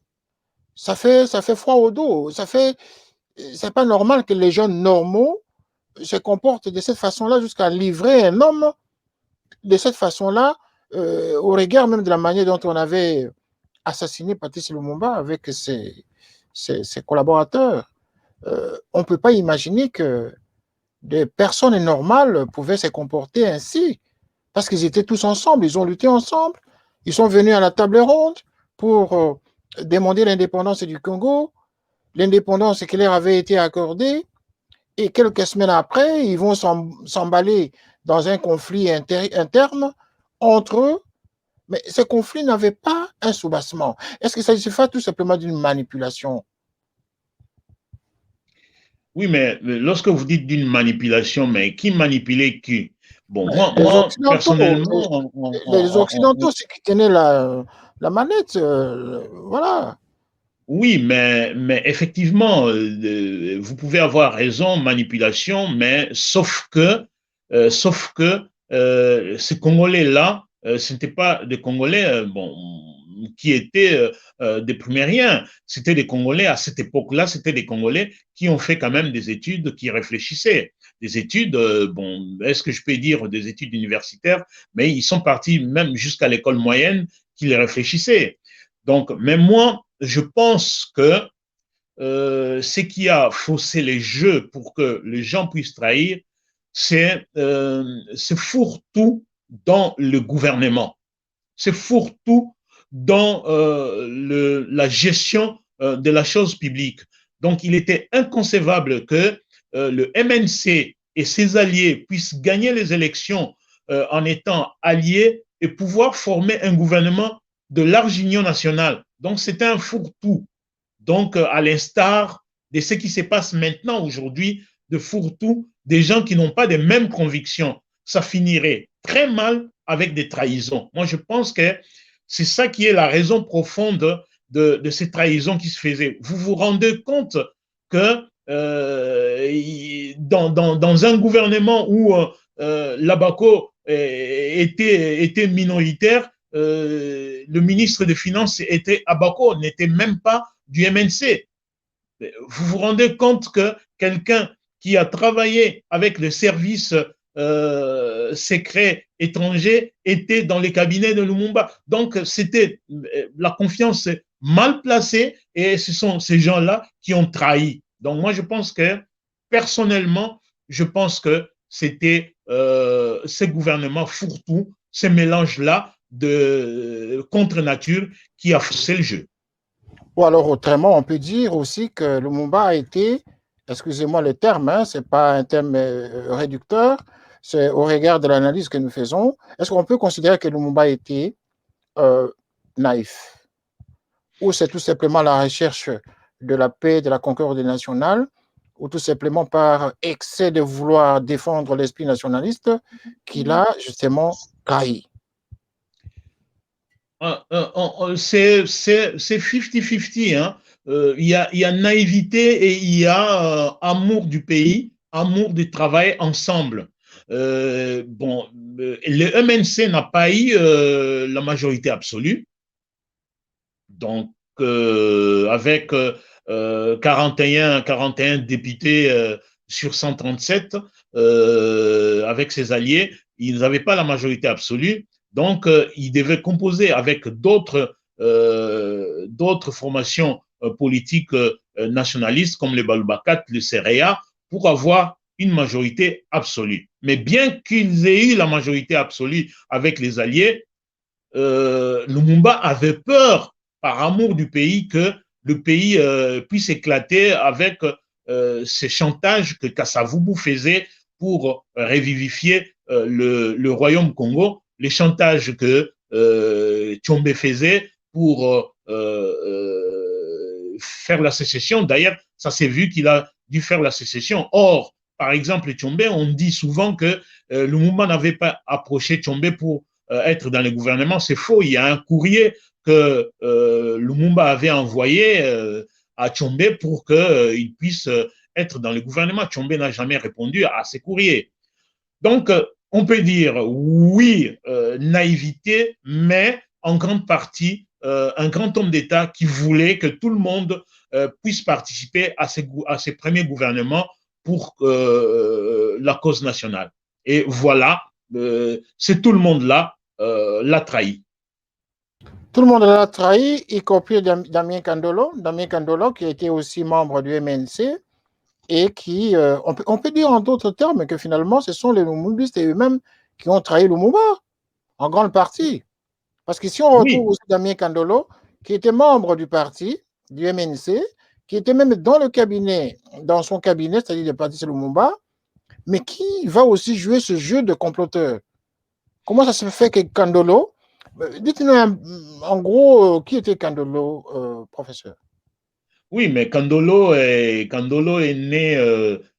ça fait froid au dos. C'est pas normal que les gens normaux se comportent de cette façon-là jusqu'à livrer un homme de cette façon-là, au regard même de la manière dont on avait assassiné Patrice Lumumba avec ses collaborateurs. On ne peut pas imaginer que des personnes normales pouvaient se comporter ainsi, parce qu'ils étaient tous ensemble, ils ont lutté ensemble, ils sont venus à la table ronde pour demander l'indépendance du Congo, l'indépendance qui leur avait été accordée, et quelques semaines après, ils vont s'emballer dans un conflit interne entre eux. Mais ce conflit n'avait pas un soubassement. Est-ce que ça se fait tout simplement d'une manipulation? oui, mais lorsque vous dites d'une manipulation, mais qui manipulait qui? Bon, moi, Les moi Occidentaux, personnellement, les Occidentaux, c'est qui tenaient la manette, voilà. oui, mais effectivement, vous pouvez avoir raison, manipulation, mais sauf que ces Congolais-là, ce n'étaient pas des Congolais. Bon, qui étaient des Primériens. C'était des Congolais, à cette époque-là, c'était des Congolais qui ont fait quand même des études, qui réfléchissaient. Des études, bon, est-ce que je peux dire des études universitaires, mais ils sont partis même jusqu'à l'école moyenne, qu'ils réfléchissaient. Donc, même moi, je pense que ce qui a faussé les jeux pour que les gens puissent trahir, c'est fourre-tout dans le gouvernement. C'est fourre-tout dans la gestion de la chose publique. Donc, il était inconcevable que le MNC et ses alliés puissent gagner les élections en étant alliés et pouvoir former un gouvernement de large union nationale. Donc, c'était un fourre-tout. Donc, à l'instar de ce qui se passe maintenant aujourd'hui, de fourre-tout, des gens qui n'ont pas les mêmes convictions, ça finirait très mal avec des trahisons. Moi, je pense que c'est ça qui est la raison profonde de ces trahisons qui se faisaient. Vous vous rendez compte que dans un gouvernement où l'Abaco était minoritaire, le ministre des Finances était Abaco, n'était même pas du MNC. Vous vous rendez compte que quelqu'un qui a travaillé avec les services secrets étrangers était dans les cabinets de Lumumba. Donc, c'était la confiance mal placée et ce sont ces gens-là qui ont trahi. Donc, moi, je pense que, personnellement, je pense que c'était ces gouvernements fourre-tout, ces mélanges-là de contre-nature qui a faussé le jeu. Ou alors, autrement, on peut dire aussi que Lumumba a été, excusez-moi le terme, hein, ce n'est pas un terme réducteur, c'est au regard de l'analyse que nous faisons, est-ce qu'on peut considérer que Lumumba a été naïf? Ou c'est tout simplement la recherche de la paix, de la concorde nationale, ou tout simplement par excès de vouloir défendre l'esprit nationaliste qu'il a justement trahi? C'est 50-50. Hein. Il y a naïveté et il y a amour du pays, amour du travail ensemble. Bon, le MNC n'a pas eu la majorité absolue. Donc, avec 41 députés sur 137, avec ses alliés, ils n'avaient pas la majorité absolue. Donc, il devait composer avec d'autres formations politiques nationalistes comme les Balubakat, le CREA, pour avoir une majorité absolue. Mais bien qu'ils aient eu la majorité absolue avec les alliés, Lumumba avait peur, par amour du pays, que le pays puisse éclater avec ces chantages que Kasavubu faisait pour revivifier le royaume Congo, les chantages que Tshombe faisait pour faire la sécession. D'ailleurs, ça s'est vu qu'il a dû faire la sécession. Or, par exemple, Tshombe, on dit souvent que Lumumba n'avait pas approché Tshombe pour être dans le gouvernement. C'est faux. Il y a un courrier que Lumumba avait envoyé à Tshombe pour qu'il puisse être dans le gouvernement. Tshombe n'a jamais répondu à ces courriers. Donc, on peut dire oui, naïveté, mais en grande partie, un grand homme d'État qui voulait que tout le monde puisse participer à ces premiers gouvernements pour la cause nationale. Et voilà, c'est tout le monde là l'a trahi. Tout le monde l'a trahi, y compris Damien Kandolo, qui était aussi membre du MNC, et qui, on peut dire en d'autres termes que finalement, ce sont les Lumumbistes eux-mêmes qui ont trahi Lumumba, en grande partie. Parce qu'ici, on retrouve aussi Damien Kandolo, qui était membre du parti, du MNC, qui était même dans son cabinet, c'est-à-dire le parti Lumumba, mais qui va aussi jouer ce jeu de comploteur. Comment ça se fait que Kandolo, dites-nous en gros, qui était Kandolo, professeur? Oui, mais Kandolo est né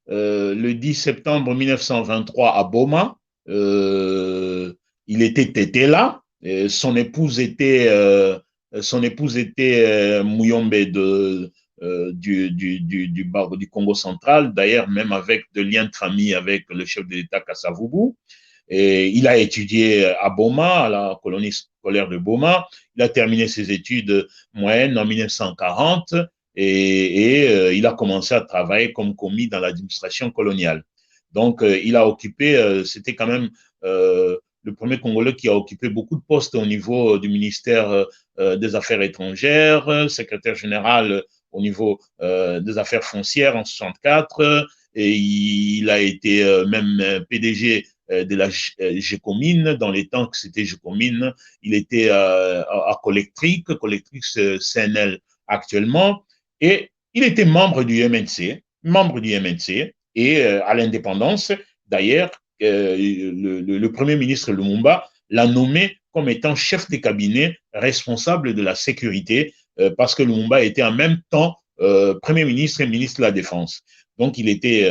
le 10 septembre 1923 à Boma. Il était tété-là. Son épouse était Muyombe du Congo central, d'ailleurs même avec des liens de famille avec le chef de l'État Kasavubu. Et il a étudié à Boma, à la colonie scolaire de Boma. Il a terminé ses études moyennes en 1940 et il a commencé à travailler comme commis dans l'administration coloniale. Donc, il a occupé, c'était quand même le premier Congolais qui a occupé beaucoup de postes au niveau du ministère des Affaires étrangères, secrétaire général au niveau des affaires foncières en 64, et il a été même PDG de la Gécomine, dans les temps que c'était Gécomine. Il était à Collectric CNL actuellement, et il était membre du MNC, et à l'indépendance, d'ailleurs, le Premier ministre Lumumba l'a nommé comme étant chef de cabinet responsable de la sécurité, parce que Lumumba était en même temps Premier ministre et ministre de la Défense. Donc, il était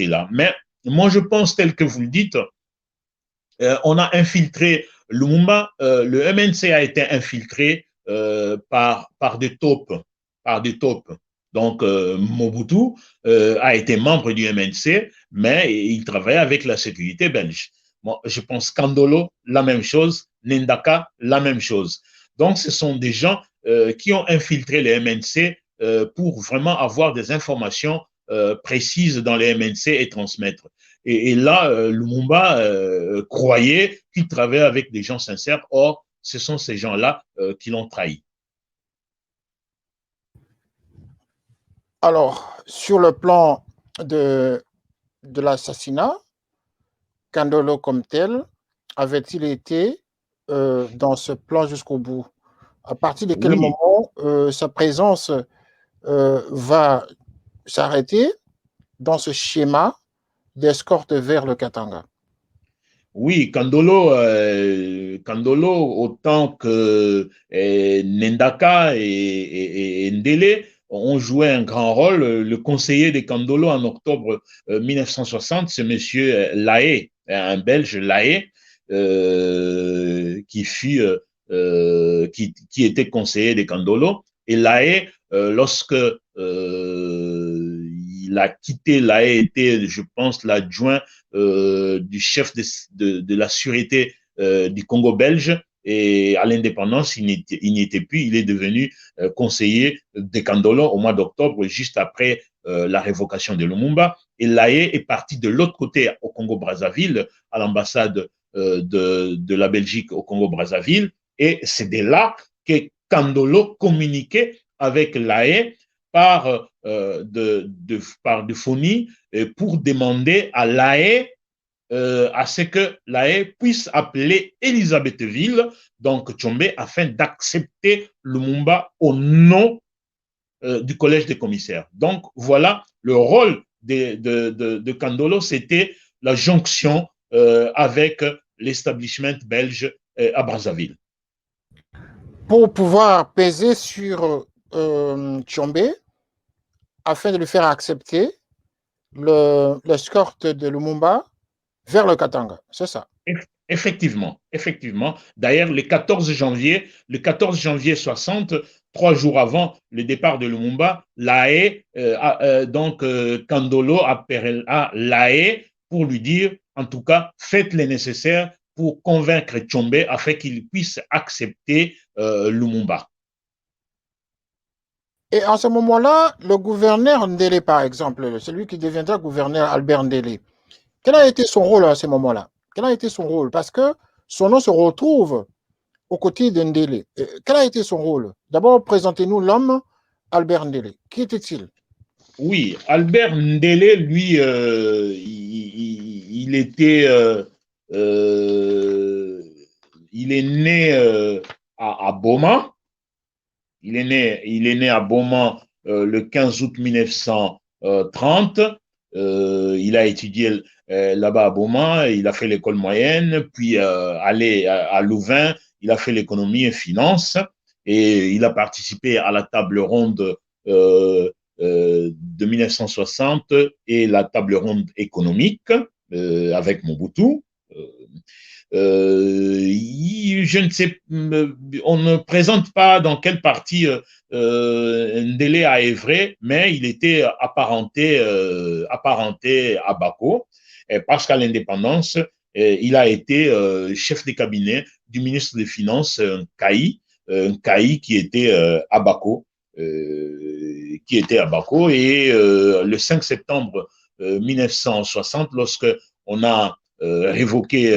là. Mais moi, je pense, tel que vous le dites, on a infiltré Lumumba, le MNC a été infiltré par des taupes, Donc, Mobutu a été membre du MNC, mais il travaillait avec la sécurité belge. Bon, je pense Kandolo, la même chose, Nendaka, la même chose. Donc, ce sont des gens qui ont infiltré les MNC pour vraiment avoir des informations précises dans les MNC et transmettre. Et là, Lumumba croyait qu'il travaillait avec des gens sincères. Or, ce sont ces gens-là qui l'ont trahi. Alors, sur le plan de l'assassinat, Kandolo comme tel, avait-il été dans ce plan jusqu'au bout? À partir de quel moment sa présence va s'arrêter dans ce schéma d'escorte vers le Katanga? Oui, Kandolo, autant que Nendaka et Ndele ont joué un grand rôle. Le conseiller de Kandolo en octobre 1960, c'est monsieur Laé, un Belge Laé, qui était conseiller de Kandolo. Et Laé, lorsque il a quitté Laé, était, je pense, l'adjoint du chef de la sûreté du Congo belge, et à l'indépendance, il n'y était plus. Il est devenu conseiller de Kandolo au mois d'octobre, juste après la révocation de Lumumba. Et Laé est parti de l'autre côté au Congo-Brazzaville, à l'ambassade de la Belgique au Congo-Brazzaville. Et c'est de là que Kandolo communiquait avec Laé par de phonie pour demander à Laé à ce que Laé puisse appeler Elisabethville, donc Tchombe, afin d'accepter Lumumba au nom du collège des commissaires. Donc voilà, le rôle de Kandolo, c'était la jonction avec l'establishment belge à Brazzaville. Pour pouvoir peser sur Tchombe, afin de lui faire accepter l'escorte de Lumumba vers le Katanga, c'est ça? Effectivement. D'ailleurs, le 14 janvier 60, 3 jours avant le départ de Lumumba, Kandolo appela Laé pour lui dire, en tout cas, faites le nécessaire pour convaincre Tchombe afin qu'il puisse accepter Lumumba. Et en ce moment-là, le gouverneur Ndele, par exemple, celui qui deviendra gouverneur, Albert Ndele, quel a été son rôle à ce moment-là? Quel a été son rôle? Parce que son nom se retrouve aux côtés de Ndele. Quel a été son rôle? D'abord, présentez-nous l'homme Albert Ndele. Qui était-il? Oui, Albert Ndele, lui, il est né à Boma. Il est né à Boma le 15 août 1930. Il a étudié là-bas à Boma, il a fait l'école moyenne, puis allé à Louvain, il a fait l'économie et finance, et il a participé à la table ronde de 1960 et la table ronde économique avec Mobutu. Je ne sais, on ne présente pas dans quelle partie Ndele a œuvré, mais il était apparenté à Bako, parce qu'à l'indépendance, il a été chef de cabinet du ministre des Finances, Nkayi, qui était à Bako. Et le 5 septembre 1960, lorsque on a révoqué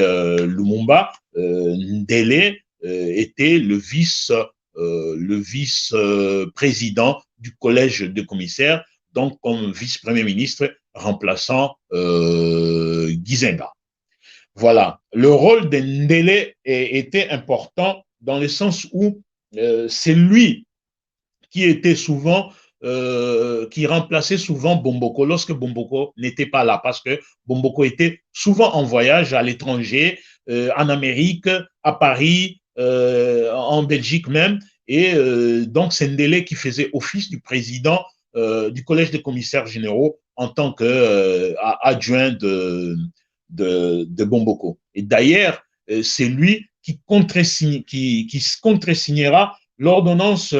Lumumba, Ndele était le vice-président du collège de commissaires, donc comme vice-premier ministre remplaçant Gizenga. Voilà. Le rôle de Ndele était important dans le sens où c'est lui qui était souvent, qui remplaçait souvent Bomboko lorsque Bomboko n'était pas là, parce que Bomboko était souvent en voyage à l'étranger, en Amérique, à Paris, en Belgique même, et donc c'est Ndele qui faisait office du président du collège des commissaires généraux en tant qu'adjoint de Bomboko. Et d'ailleurs, c'est lui qui contresignera l'ordonnance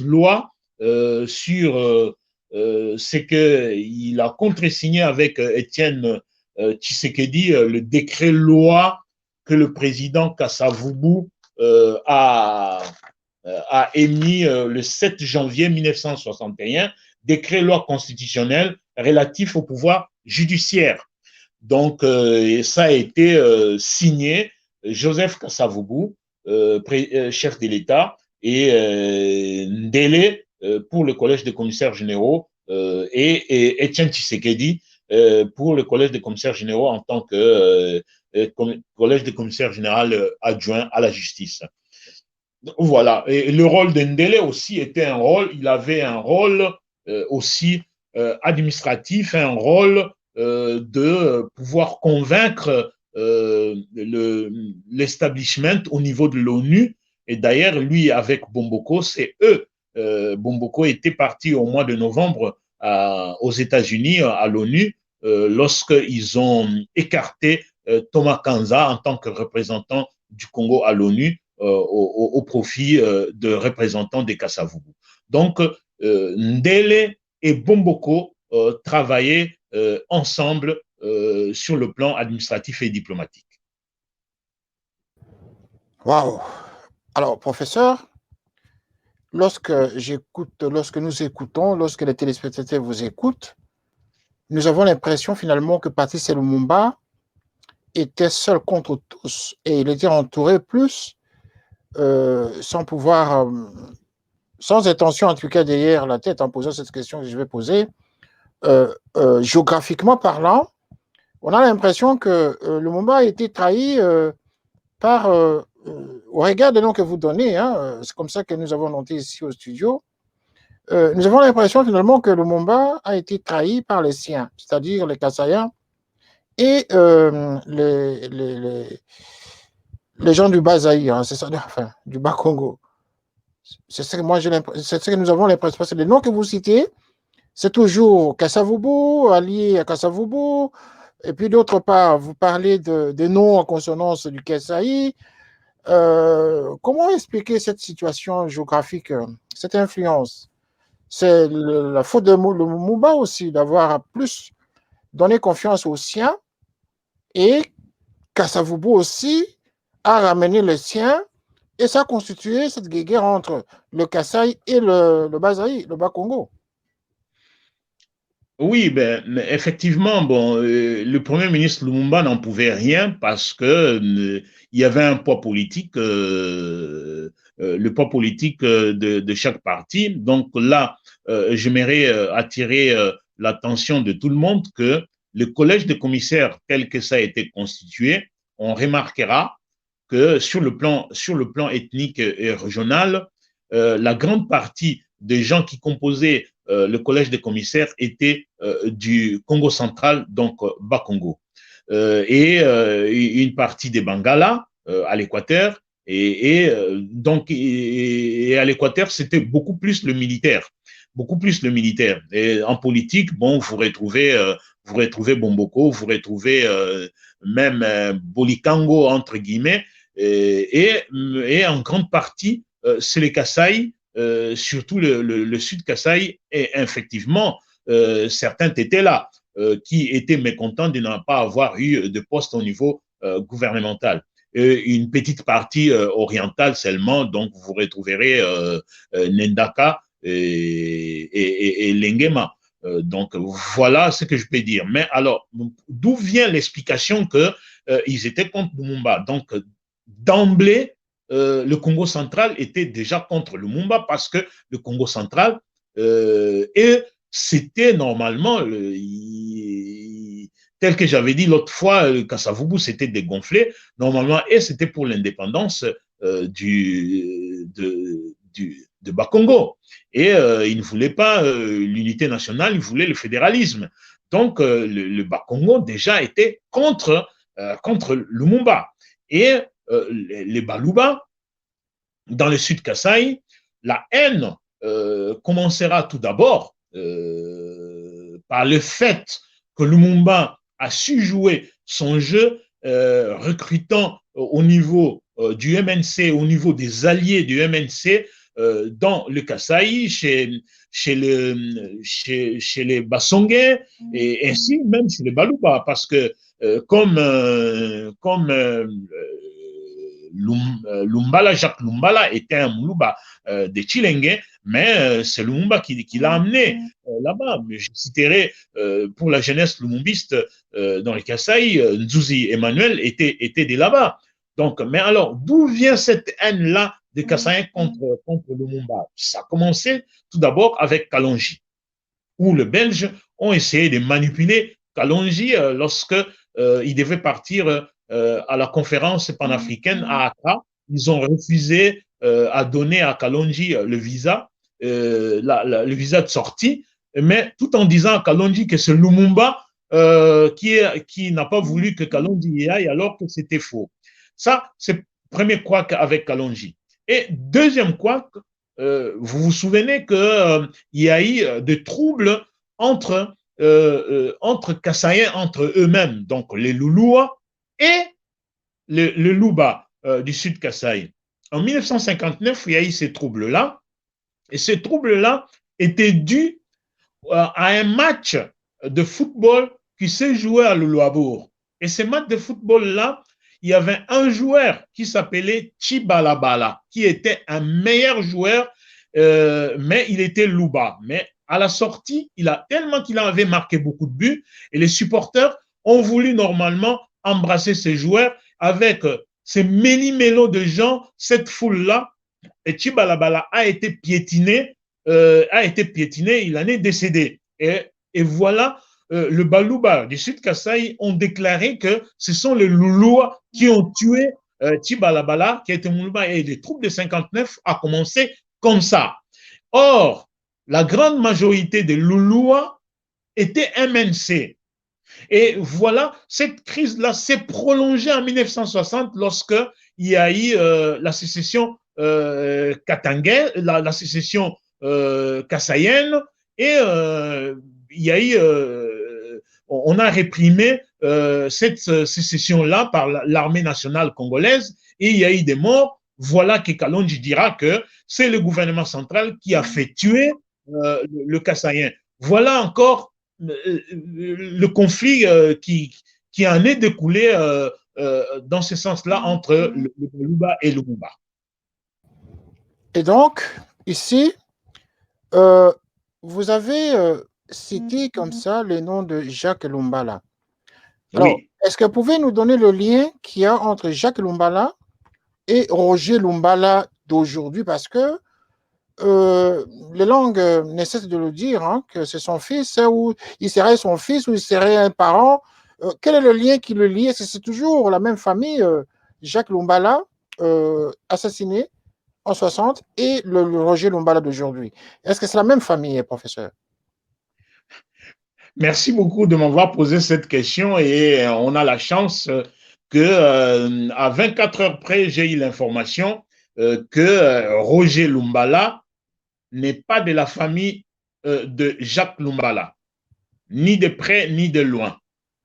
loi sur ce qu'il a contresigné avec Étienne Tshisekedi, le décret loi que le président Kasavubu a émis le 7 janvier 1961, décret loi constitutionnel relatif au pouvoir judiciaire. Donc, ça a été signé Joseph Kasavubu, chef de l'État, et Ndele pour le collège des commissaires généraux et Étienne Tshisekedi pour le collège des commissaires généraux en tant que collège des commissaires généraux adjoint à la justice. Voilà. Et le rôle de Ndele aussi était il avait un rôle aussi administratif, un rôle de pouvoir convaincre l'establishment au niveau de l'ONU. Et d'ailleurs, lui, avec Bomboko, c'est eux. Bomboko était parti au mois de novembre aux États-Unis, à l'ONU, lorsqu'ils ont écarté Thomas Kanza en tant que représentant du Congo à l'ONU au profit de représentants des Kasavubu. Donc, Ndele et Bomboko travaillaient ensemble sur le plan administratif et diplomatique. Waouh! Alors, professeur, lorsque nous écoutons, lorsque les téléspectateurs vous écoutent, nous avons l'impression finalement que Patrice Lumumba était seul contre tous et il était entouré plus sans pouvoir, sans intention en tout cas derrière la tête en posant cette question que je vais poser. Géographiquement parlant, on a l'impression que Lumumba a été trahi par, au regard des noms que vous donnez, hein, c'est comme ça que nous avons noté ici au studio, nous avons l'impression finalement que Lumumba a été trahi par les siens, c'est-à-dire les Kasaïens et les gens du Bas-Zaïre, hein, c'est ça, enfin, du Bas-Congo. C'est ce que nous avons l'impression, parce que les noms que vous citez, c'est toujours Kasavubu, allié à Kasavubu, et puis d'autre part, vous parlez des noms en consonance du Kasaï. Comment expliquer cette situation géographique, cette influence? C'est la faute de Lumumba aussi, d'avoir plus donné confiance aux siens, et Kasavubu aussi a ramené les siens, et ça a constitué cette guerre entre le Kasaï et le Bas-Zaïre, le Bas-Congo. Oui, effectivement, bon, le Premier ministre Lumumba n'en pouvait rien parce que il y avait un poids politique, le poids politique de chaque parti. Donc là, j'aimerais attirer l'attention de tout le monde que le collège des commissaires tel que ça a été constitué, on remarquera que sur le plan ethnique et régional, la grande partie des gens qui composaient le collège des commissaires était du Congo central, donc Bas-Congo, et une partie des Bangala à l'équateur, et à l'équateur, c'était beaucoup plus le militaire. Et en politique, bon, vous retrouvez Bomboko, vous retrouvez même Bolikango, entre guillemets, et en grande partie, c'est les Kasaï, surtout le sud Kasaï, et effectivement, certains étaient là. qui étaient mécontents de ne pas avoir eu de poste au niveau gouvernemental. Une petite partie orientale seulement, donc vous retrouverez Nendaka et Lengema. Donc voilà ce que je peux dire. Mais alors, d'où vient l'explication qu'ils étaient contre Lumumba? Donc d'emblée, le Congo central était déjà contre Lumumba parce que le Congo central, et c'était normalement, tel que j'avais dit l'autre fois, Kasavubu s'était dégonflé, normalement, et c'était pour l'indépendance de Bakongo. Et il ne voulait pas l'unité nationale, il voulait le fédéralisme. Donc, le Bakongo déjà était contre Lumumba. Et les Baluba, dans le sud Kasaï, la haine commencera tout d'abord par le fait que Lumumba a su jouer son jeu recrutant au niveau du MNC, au niveau des alliés du MNC dans le Kasaï, chez les Bassongais et ainsi même chez les Baluba, parce que comme Lumbala, Jacques Lumbala était un Muluba de Chilenge, mais c'est Lumumba qui l'a amené là-bas. Je citerai pour la jeunesse lumumbiste dans le Kasaï, Nzuzi Emmanuel était de là-bas. Donc, mais alors, d'où vient cette haine-là des Kasaïens contre Lumumba? Ça a commencé tout d'abord avec Kalonji, où les Belges ont essayé de manipuler Kalonji lorsque il devait partir à la conférence panafricaine à Accra. Ils ont refusé à donner à Kalonji le visa de sortie, mais tout en disant à Kalonji que c'est Lumumba qui n'a pas voulu que Kalonji y aille alors que c'était faux. Ça, c'est le premier couac avec Kalonji. Et deuxième couac, vous vous souvenez qu'il y a eu des troubles entre Kasaïens, entre eux-mêmes, donc les Loulous et le Luba du Sud Kasaï. En 1959, il y a eu ces troubles-là, et ces troubles-là étaient dus à un match de football qui s'est joué à Luluabour. Et ce match de football-là, il y avait un joueur qui s'appelait Chibalabala, qui était un meilleur joueur, mais il était Luba. Mais à la sortie, tellement qu'il avait marqué beaucoup de buts, et les supporters ont voulu normalement embrasser ces joueurs avec ces méli-mélos de gens, cette foule-là, et Chibalabala a été piétiné, il en est décédé. Et voilà, le Baluba du Sud Kasaï ont déclaré que ce sont les Loulous qui ont tué Chibalabala, qui était Moulouba, et les troupes de 59 a commencé comme ça. Or, la grande majorité des Loulous étaient MNC. Et voilà, cette crise-là s'est prolongée en 1960 lorsque il y a eu la sécession katangais, la sécession kassaïenne, et il y a eu, on a réprimé cette sécession-là par l'armée nationale congolaise, et il y a eu des morts. Voilà que Kalonji dira que c'est le gouvernement central qui a fait tuer le kassaïen. Voilà encore le conflit qui en est découlé dans ce sens-là entre le Luba et le Lumumba. Et donc, ici, vous avez cité comme ça le nom de Jacques Lumbala. Alors, oui. Est-ce que vous pouvez nous donner le lien qu'il y a entre Jacques Lumbala et Roger Lumbala d'aujourd'hui? Parce que les langues ne cessent de le dire, hein, que c'est son fils, ou il serait son fils, ou il serait un parent. Quel est le lien qui le lie? Est-ce que c'est toujours la même famille, Jacques Lumbala, assassiné en 60, et le Roger Lumbala d'aujourd'hui? Est-ce que c'est la même famille, professeur? Merci beaucoup de m'avoir posé cette question, et on a la chance que à 24 heures près, j'ai eu l'information que Roger Lumbala n'est pas de la famille de Jacques Lumbala, ni de près ni de loin,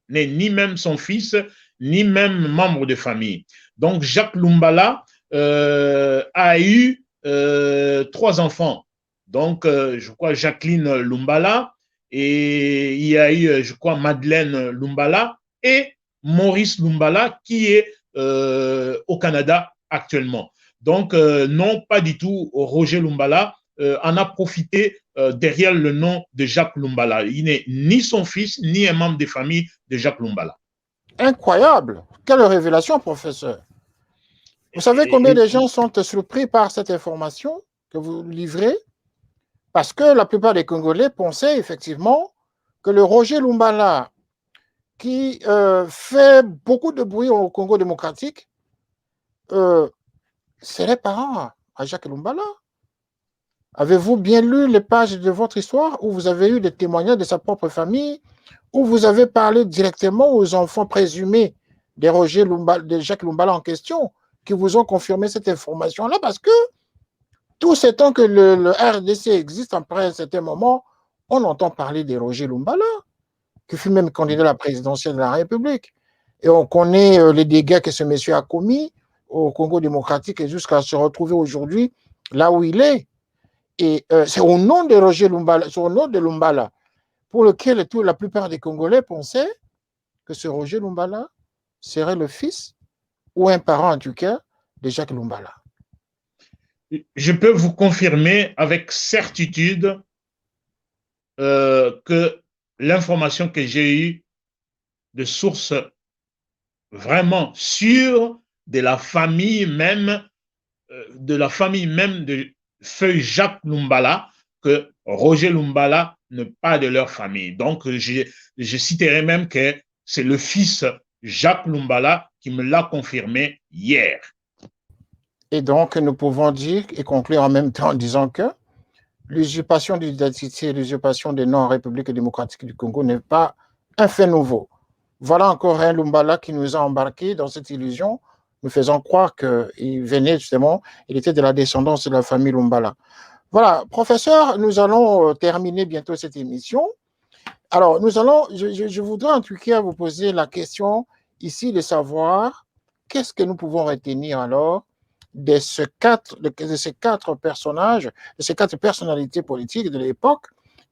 ni même son fils, ni même membre de famille. Donc Jacques Lumbala a eu 3 enfants. Donc je crois Jacqueline Lumbala et il y a eu, je crois, Madeleine Lumbala et Maurice Lumbala qui est au Canada actuellement. Donc, non, pas du tout. Roger Lumbala en a profité derrière le nom de Jacques Lumbala. Il n'est ni son fils, ni un membre des familles de Jacques Lumbala. Incroyable. Quelle révélation, professeur. Vous savez combien de gens sont surpris par cette information que vous livrez? Parce que la plupart des Congolais pensaient effectivement que le Roger Lumbala, qui fait beaucoup de bruit au Congo démocratique, serait parent à Jacques Lumbala. Avez-vous bien lu les pages de votre histoire où vous avez eu des témoignages de sa propre famille, où vous avez parlé directement aux enfants présumés de Roger Lumbala, de Jacques Lumbala en question, qui vous ont confirmé cette information-là? Parce que tout ce temps que le RDC existe, après un certain moment, on entend parler de Roger Lumbala, qui fut même candidat à la présidentielle de la République. Et on connaît les dégâts que ce monsieur a commis au Congo démocratique et jusqu'à se retrouver aujourd'hui là où il est. Et c'est au nom de Roger Lumbala, c'est au nom de Lumbala, pour lequel la plupart des Congolais pensaient que ce Roger Lumbala serait le fils ou un parent en tout cas de Jacques Lumbala. Je peux vous confirmer avec certitude que l'information que j'ai eue de sources vraiment sûres de la famille même de feu Jacques Lumbala, que Roger Lumbala n'est pas de leur famille. Donc, je citerai même que c'est le fils Jacques Lumbala qui me l'a confirmé hier. Et donc, nous pouvons dire et conclure en même temps en disant que l'usurpation d'identité, l'usurpation des noms en République démocratique du Congo n'est pas un fait nouveau. Voilà encore un Lumbala qui nous a embarqués dans cette illusion, nous faisant croire qu'il venait justement, il était de la descendance de la famille Lumbala. Voilà, professeur, nous allons terminer bientôt cette émission. Alors, je voudrais en tout cas vous poser la question ici de savoir qu'est-ce que nous pouvons retenir alors de ces quatre personnages, de ces quatre personnalités politiques de l'époque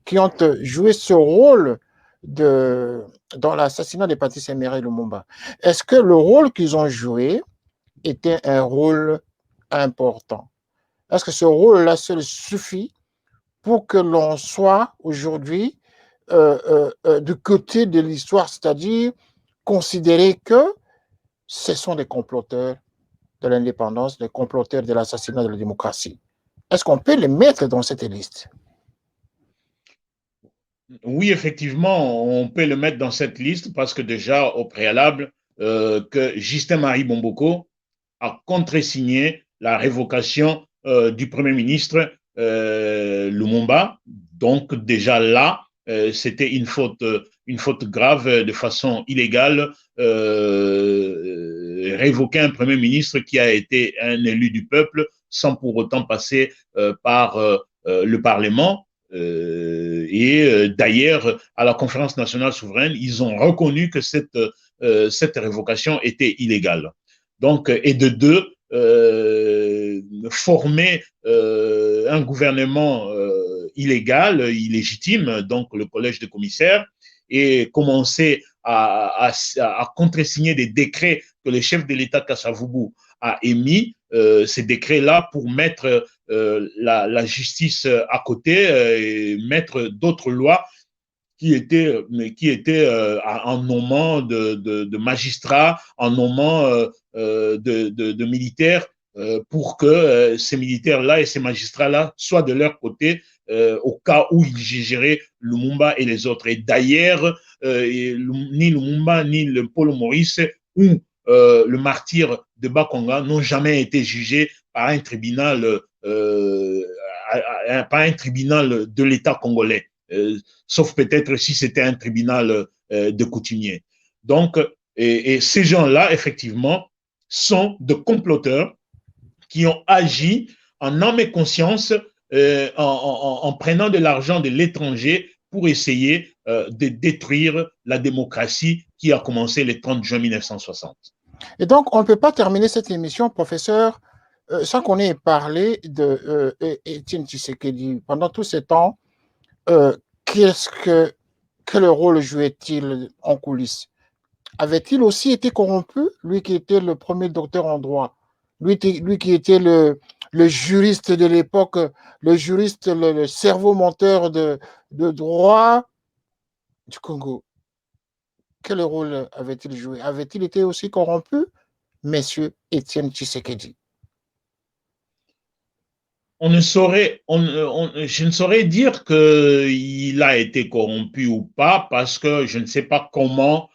qui ont joué ce rôle dans l'assassinat de Patrice Emery Lumumba. Est-ce que le rôle qu'ils ont joué était un rôle important? Est-ce que ce rôle-là seul suffit pour que l'on soit aujourd'hui du côté de l'histoire, c'est-à-dire considérer que ce sont des comploteurs de l'indépendance, des comploteurs de l'assassinat de la démocratie? Est-ce qu'on peut les mettre dans cette liste? Oui, effectivement, on peut le mettre dans cette liste parce que déjà, au préalable, que Justin-Marie Bomboko a contresigné la révocation du Premier ministre Lumumba. Donc déjà là, c'était une faute grave de façon illégale, révoquer un Premier ministre qui a été un élu du peuple sans pour autant passer par le Parlement. D'ailleurs, à la conférence nationale souveraine, ils ont reconnu que cette révocation était illégale. Donc, et de deux, former un gouvernement illégal, illégitime, donc le collège de commissaires, et commencer à contresigner des décrets que le chef de l'État Kasavubu a émis, ces décrets-là pour mettre la justice à côté et mettre d'autres lois qui étaient en nommant de magistrats, en nommant de militaires, pour que ces militaires-là et ces magistrats-là soient de leur côté au cas où ils jugeraient Lumumba et les autres. Et d'ailleurs, ni Lumumba ni le Paul Maurice ou le martyr de Bakonga n'ont jamais été jugés par un tribunal de l'État congolais, sauf peut-être si c'était un tribunal de coutumiers. Donc, et ces gens-là, effectivement, sont de comploteurs qui ont agi en âme et conscience en prenant de l'argent de l'étranger pour essayer de détruire la démocratie qui a commencé le 30 juin 1960. Et donc, on ne peut pas terminer cette émission, professeur, sans qu'on ait parlé de Étienne Tshisekedi. Pendant tout ce temps, quel rôle jouait-il en coulisses? Avait-il aussi été corrompu, lui qui était le premier docteur en droit, lui qui était le juriste de l'époque, le juriste, le cerveau monteur de droit du Congo? Quel rôle avait-il joué? Avait-il été aussi corrompu, Monsieur Étienne Tshisekedi? Je ne saurais dire qu'il a été corrompu ou pas parce que je ne sais pas comment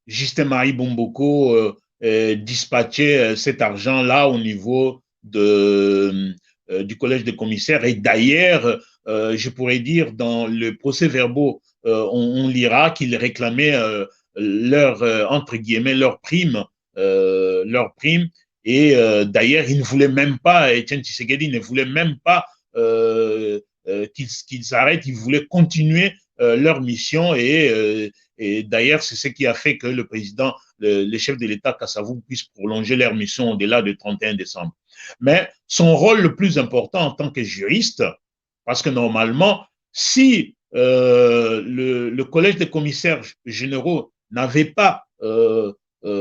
Justin Marie Bomboko dispatchait cet argent-là au niveau du collège des commissaires. Et d'ailleurs, je pourrais dire dans le procès-verbaux, on lira qu'il réclamait entre guillemets, leur prime. Et d'ailleurs, il ne voulait même pas, Etienne Tshisekedi ne voulait même pas qu'ils s'arrêtent, ils voulaient continuer leur mission. Et d'ailleurs, c'est ce qui a fait que le président, le chef de l'État, Kassavou, puisse prolonger leur mission au-delà du 31 décembre. Mais son rôle le plus important en tant que juriste, parce que normalement, si le collège des commissaires généraux n'avait pas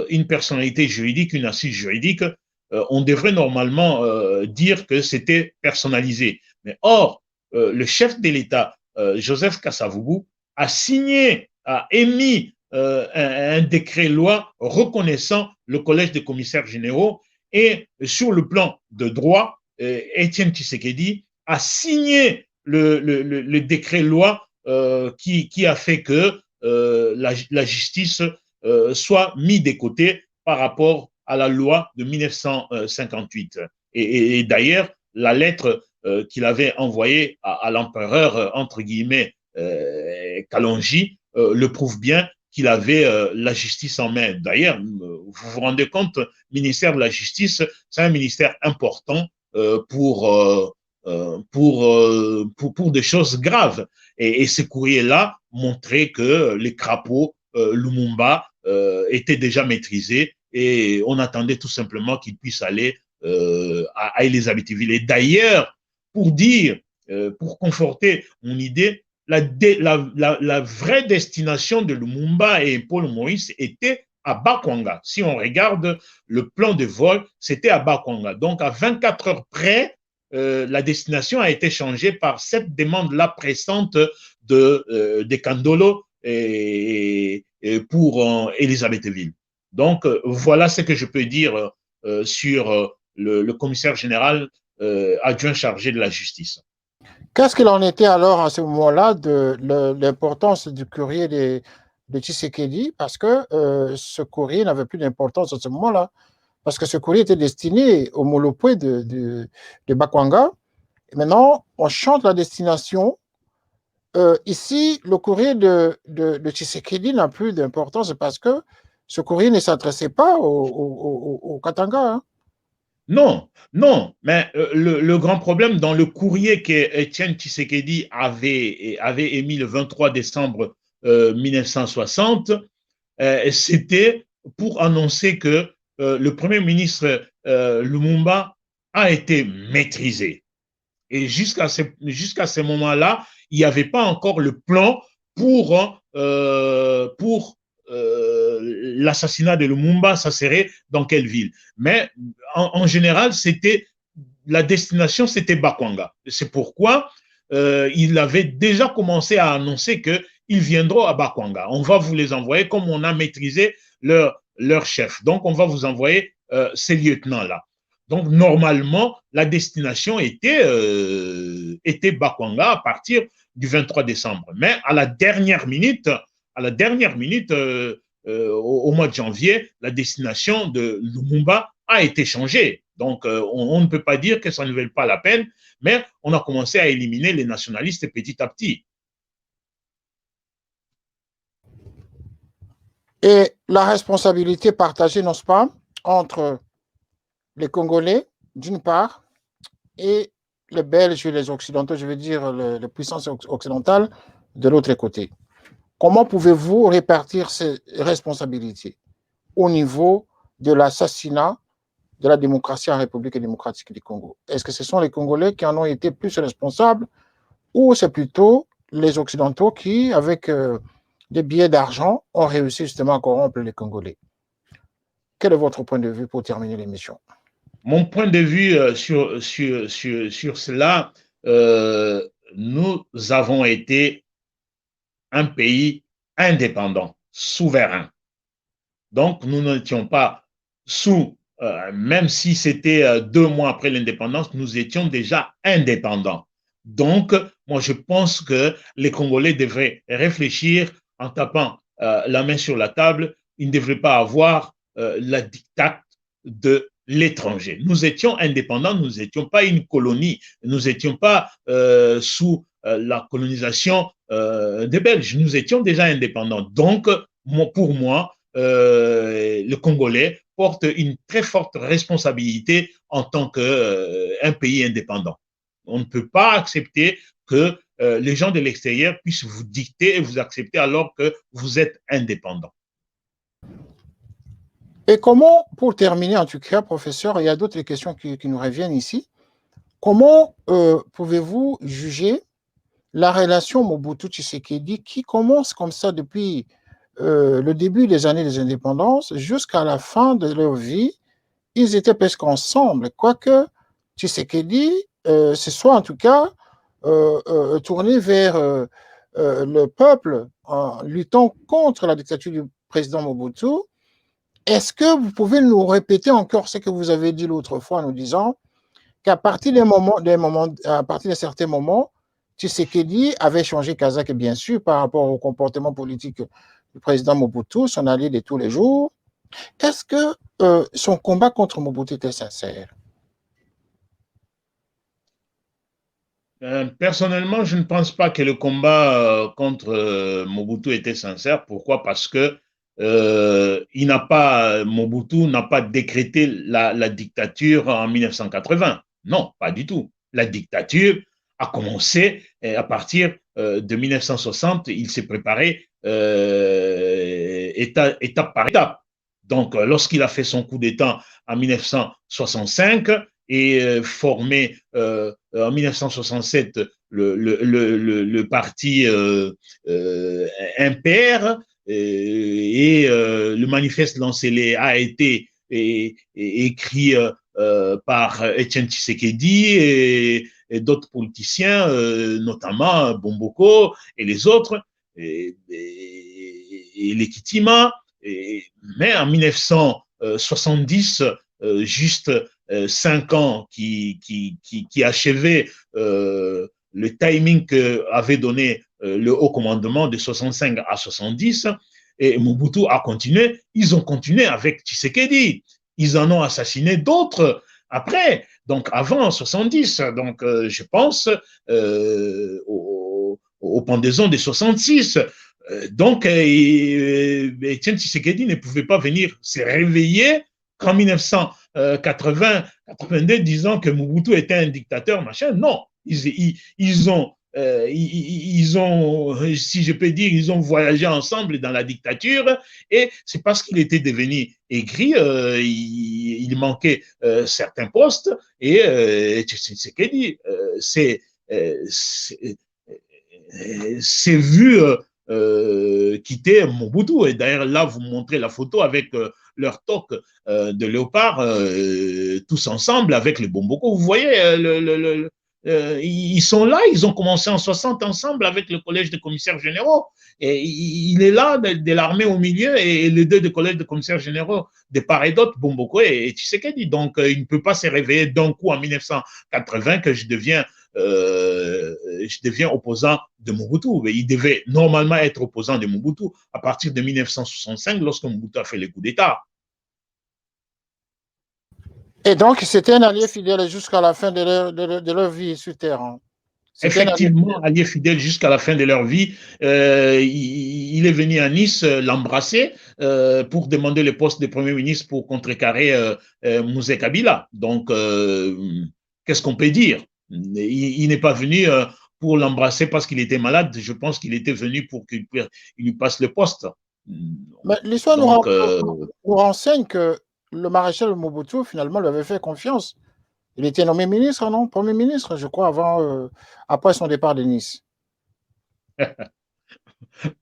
une personnalité juridique, une assise juridique, on devrait normalement dire que c'était personnalisé. Mais or, le chef de l'État, Joseph Kasavubu, a émis un décret-loi reconnaissant le collège des commissaires généraux et sur le plan de droit, Étienne Tshisekedi a signé le décret-loi qui a fait que la justice soit mise de côté par rapport à la loi de 1958. Et d'ailleurs, la lettre qu'il avait envoyée à l'empereur, entre guillemets, Kalonji, le prouve bien qu'il avait la justice en main. D'ailleurs, vous vous rendez compte, le ministère de la Justice, c'est un ministère important pour des choses graves. Et ce courrier-là montrait que les crapauds Lumumba étaient déjà maîtrisés et on attendait tout simplement qu'il puisse aller à Elisabethville. Et d'ailleurs, pour conforter mon idée, la vraie destination de Lumumba et Paul Maurice était à Bakwanga. Si on regarde le plan de vol, c'était à Bakwanga. Donc, à 24 heures près, la destination a été changée par cette demande-là pressante de Kandolo pour Elisabethville. Donc, voilà ce que je peux dire sur le commissaire général adjoint chargé de la justice. Qu'est-ce qu'il en était alors à ce moment-là de l'importance du courrier de Tshisekedi? Parce que ce courrier n'avait plus d'importance à ce moment-là. Parce que ce courrier était destiné au Molopwe de Bakwanga. Et maintenant, on chante la destination. Ici, le courrier de Tshisekedi n'a plus d'importance parce que ce courrier ne s'adressait pas au Katanga. Hein. Non, non, mais le grand problème dans le courrier qu'Étienne Tshisekedi avait émis le 23 décembre 1960, c'était pour annoncer que le Premier ministre Lumumba a été maîtrisé. Et jusqu'à ce moment-là, il n'y avait pas encore le plan pour l'assassinat de Lumumba, ça serait dans quelle ville. Mais en général, la destination, c'était Bakwanga. C'est pourquoi il avait déjà commencé à annoncer qu'ils viendront à Bakwanga. On va vous les envoyer comme on a maîtrisé leur chef. Donc, on va vous envoyer ces lieutenants-là. Donc, normalement, la destination était Bakwanga à partir du 23 décembre. Mais à la dernière minute, au mois de janvier, la destination de Lumumba a été changée. Donc, on ne peut pas dire que ça ne vaut pas la peine, mais on a commencé à éliminer les nationalistes petit à petit. Et la responsabilité partagée, n'est-ce pas, entre les Congolais, d'une part, et les Belges et les Occidentaux, je veux dire les puissances occidentales, de l'autre côté. Comment pouvez-vous répartir ces responsabilités au niveau de l'assassinat de la démocratie en République démocratique du Congo? Est-ce que ce sont les Congolais qui en ont été plus responsables ou c'est plutôt les Occidentaux qui, avec des billets d'argent, ont réussi justement à corrompre les Congolais? Quel est votre point de vue pour terminer l'émission? Mon point de vue sur cela, nous avons été un pays indépendant, souverain. Donc, nous n'étions pas sous, même si c'était 2 mois après l'indépendance, nous étions déjà indépendants. Donc, moi, je pense que les Congolais devraient réfléchir en tapant la main sur la table. Ils ne devraient pas avoir la dictate de l'étranger. Nous étions indépendants, nous n'étions pas une colonie, nous n'étions pas sous la colonisation des Belges, nous étions déjà indépendants. Donc, pour moi, le Congolais porte une très forte responsabilité en tant qu'un pays indépendant. On ne peut pas accepter que les gens de l'extérieur puissent vous dicter et vous accepter alors que vous êtes indépendant. Et comment, pour terminer en tout cas, professeur, il y a d'autres questions qui nous reviennent ici. Comment pouvez-vous juger la relation Mobutu-Tshisekedi qui commence comme ça depuis le début des années des indépendances jusqu'à la fin de leur vie? Ils étaient presque ensemble, quoique Tshisekedi se soit en tout cas tourné vers le peuple en luttant contre la dictature du président Mobutu. Est-ce que vous pouvez nous répéter encore ce que vous avez dit l'autre fois en nous disant qu'à partir à partir de certains moments, Tshisekedi avait changé Kazakh, bien sûr, par rapport au comportement politique du président Mobutu, son allié de tous les jours. Est-ce que son combat contre Mobutu était sincère? Personnellement, je ne pense pas que le combat contre Mobutu était sincère. Pourquoi? Parce que Mobutu n'a pas décrété la dictature en 1980. Non, pas du tout. La dictature a commencé à partir de 1960. Il s'est préparé étape par étape. Donc, lorsqu'il a fait son coup d'État en 1965 et formé en 1967 le parti impair, et le manifeste Lancélé a été écrit par Étienne Tshisekedi et d'autres politiciens, notamment Bomboko et les autres, et Lekitima. Mais en 1970, juste 5 ans qui achevait le timing qu'avait donné le haut commandement de 65 à 70, et Mobutu a continué. Ils ont continué avec Tshisekedi. Ils en ont assassiné d'autres après, donc avant 70. Donc, je pense aux pendaisons de 66. Donc, Étienne Tshisekedi ne pouvait pas venir se réveiller qu'en 1980-82, disant que Mobutu était un dictateur, machin. Non, ils ont, si je peux dire, ils ont voyagé ensemble dans la dictature, et c'est parce qu'il était devenu aigri, il manquait certains postes, et Tshisekedi s'est vu quitter Mobutu. Et d'ailleurs, là, vous montrez la photo avec leur toque de léopard, tous ensemble avec les Bomboko. Vous voyez, ils sont là, ils ont commencé en 60 ensemble avec le collège de commissaires généraux. Et il est là, de l'armée au milieu, et les deux de collège de commissaires généraux, de part et d'autre, Bomboko et Tshisekedi. Donc, il ne peut pas se réveiller d'un coup en 1980 que je deviens opposant de Mobutu. Il devait normalement être opposant de Mobutu à partir de 1965, lorsque Mobutu a fait le coup d'État. Et donc, c'était un allié fidèle jusqu'à la fin de leur vie sur Terre. Hein. Effectivement, allié fidèle jusqu'à la fin de leur vie. Il est venu à Nice l'embrasser pour demander le poste de Premier ministre pour contrecarrer Mouzé Kabila. Donc, qu'est-ce qu'on peut dire? Il n'est pas venu pour l'embrasser parce qu'il était malade. Je pense qu'il était venu pour qu'il lui passe le poste. Mais l'histoire nous renseigne que le maréchal Mobutu, finalement, lui avait fait confiance Il était nommé ministre, non? Premier ministre, je crois, après son départ de Nice.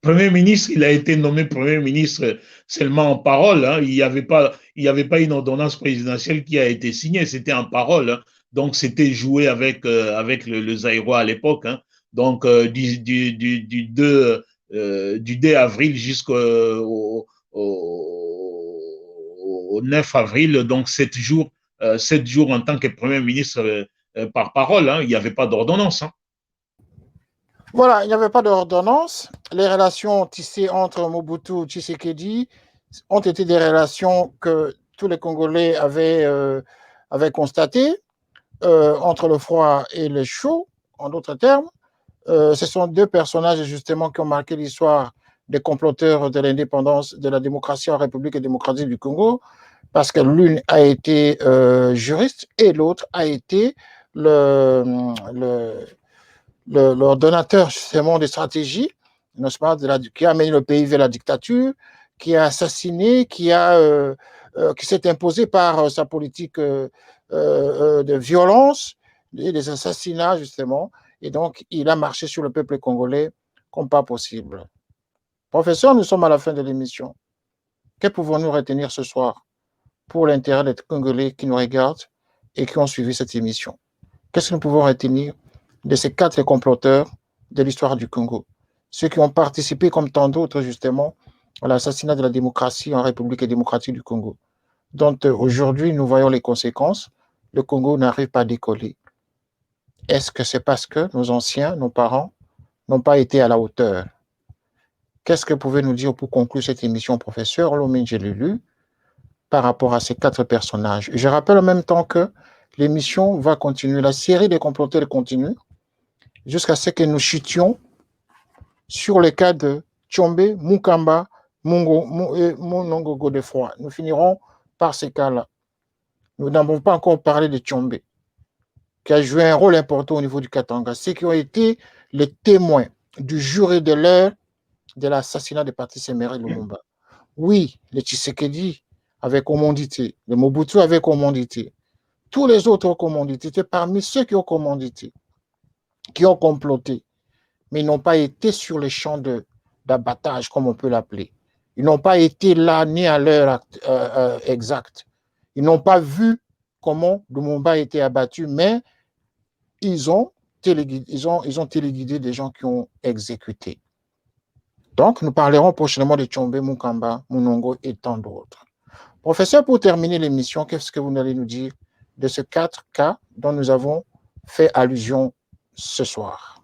Premier ministre, il a été nommé Premier ministre seulement en parole. Hein. Il y avait pas une ordonnance présidentielle qui a été signée, c'était en parole. Hein. Donc, c'était joué avec le Zaïrois à l'époque. Hein. Donc, du 2 avril jusqu'au au 9 avril, donc 7 jours, 7 jours en tant que Premier ministre par parole. Hein. Il n'y avait pas d'ordonnance. Hein. Voilà, il n'y avait pas d'ordonnance. Les relations tissées entre Mobutu et Tshisekedi ont été des relations que tous les Congolais avaient constatées entre le froid et le chaud, en d'autres termes. Ce sont deux personnages justement qui ont marqué l'histoire des comploteurs de l'indépendance de la démocratie en République démocratique du Congo, parce que l'une a été juriste et l'autre a été l'ordonnateur justement des stratégies, n'est-ce pas, qui a amené le pays vers la dictature, qui a assassiné, qui s'est imposé par sa politique de violence et des assassinats justement. Et donc, il a marché sur le peuple congolais comme pas possible. Professeur, nous sommes à la fin de l'émission. Que pouvons-nous retenir ce soir pour l'intérêt des Congolais qui nous regardent et qui ont suivi cette émission? Qu'est-ce que nous pouvons retenir de ces 4 comploteurs de l'histoire du Congo? Ceux qui ont participé, comme tant d'autres, justement, à l'assassinat de la démocratie en République démocratique du Congo, dont aujourd'hui nous voyons les conséquences. Le Congo n'arrive pas à décoller. Est-ce que c'est parce que nos anciens, nos parents, n'ont pas été à la hauteur? Qu'est-ce que vous pouvez nous dire pour conclure cette émission, professeur Lomé Lulu, par rapport à ces 4 personnages? Je rappelle en même temps que l'émission va continuer, la série des comploteurs continue, jusqu'à ce que nous chutions sur le cas de Tshombe, Mukamba, Monongo Godefroy. Nous finirons par ces cas-là. Nous n'avons pas encore parlé de Tshombe, qui a joué un rôle important au niveau du Katanga. Ceux qui ont été les témoins du jour et de l'heure de l'assassinat de Patrice Emery Lumumba. Oui, le Tshisekedi avait commandité, le Mobutu avait commandité. Tous les autres ont commandité. C'était parmi ceux qui ont commandité, qui ont comploté, mais ils n'ont pas été sur les champs d'abattage, comme on peut l'appeler. Ils n'ont pas été là ni à l'heure exacte. Ils n'ont pas vu comment Lumumba a été abattu, mais ils ont téléguidé des gens qui ont exécuté. Donc, nous parlerons prochainement de Tshombe, Mukamba, Monongo et tant d'autres. Professeur, pour terminer l'émission, qu'est-ce que vous allez nous dire de ces 4 cas dont nous avons fait allusion ce soir?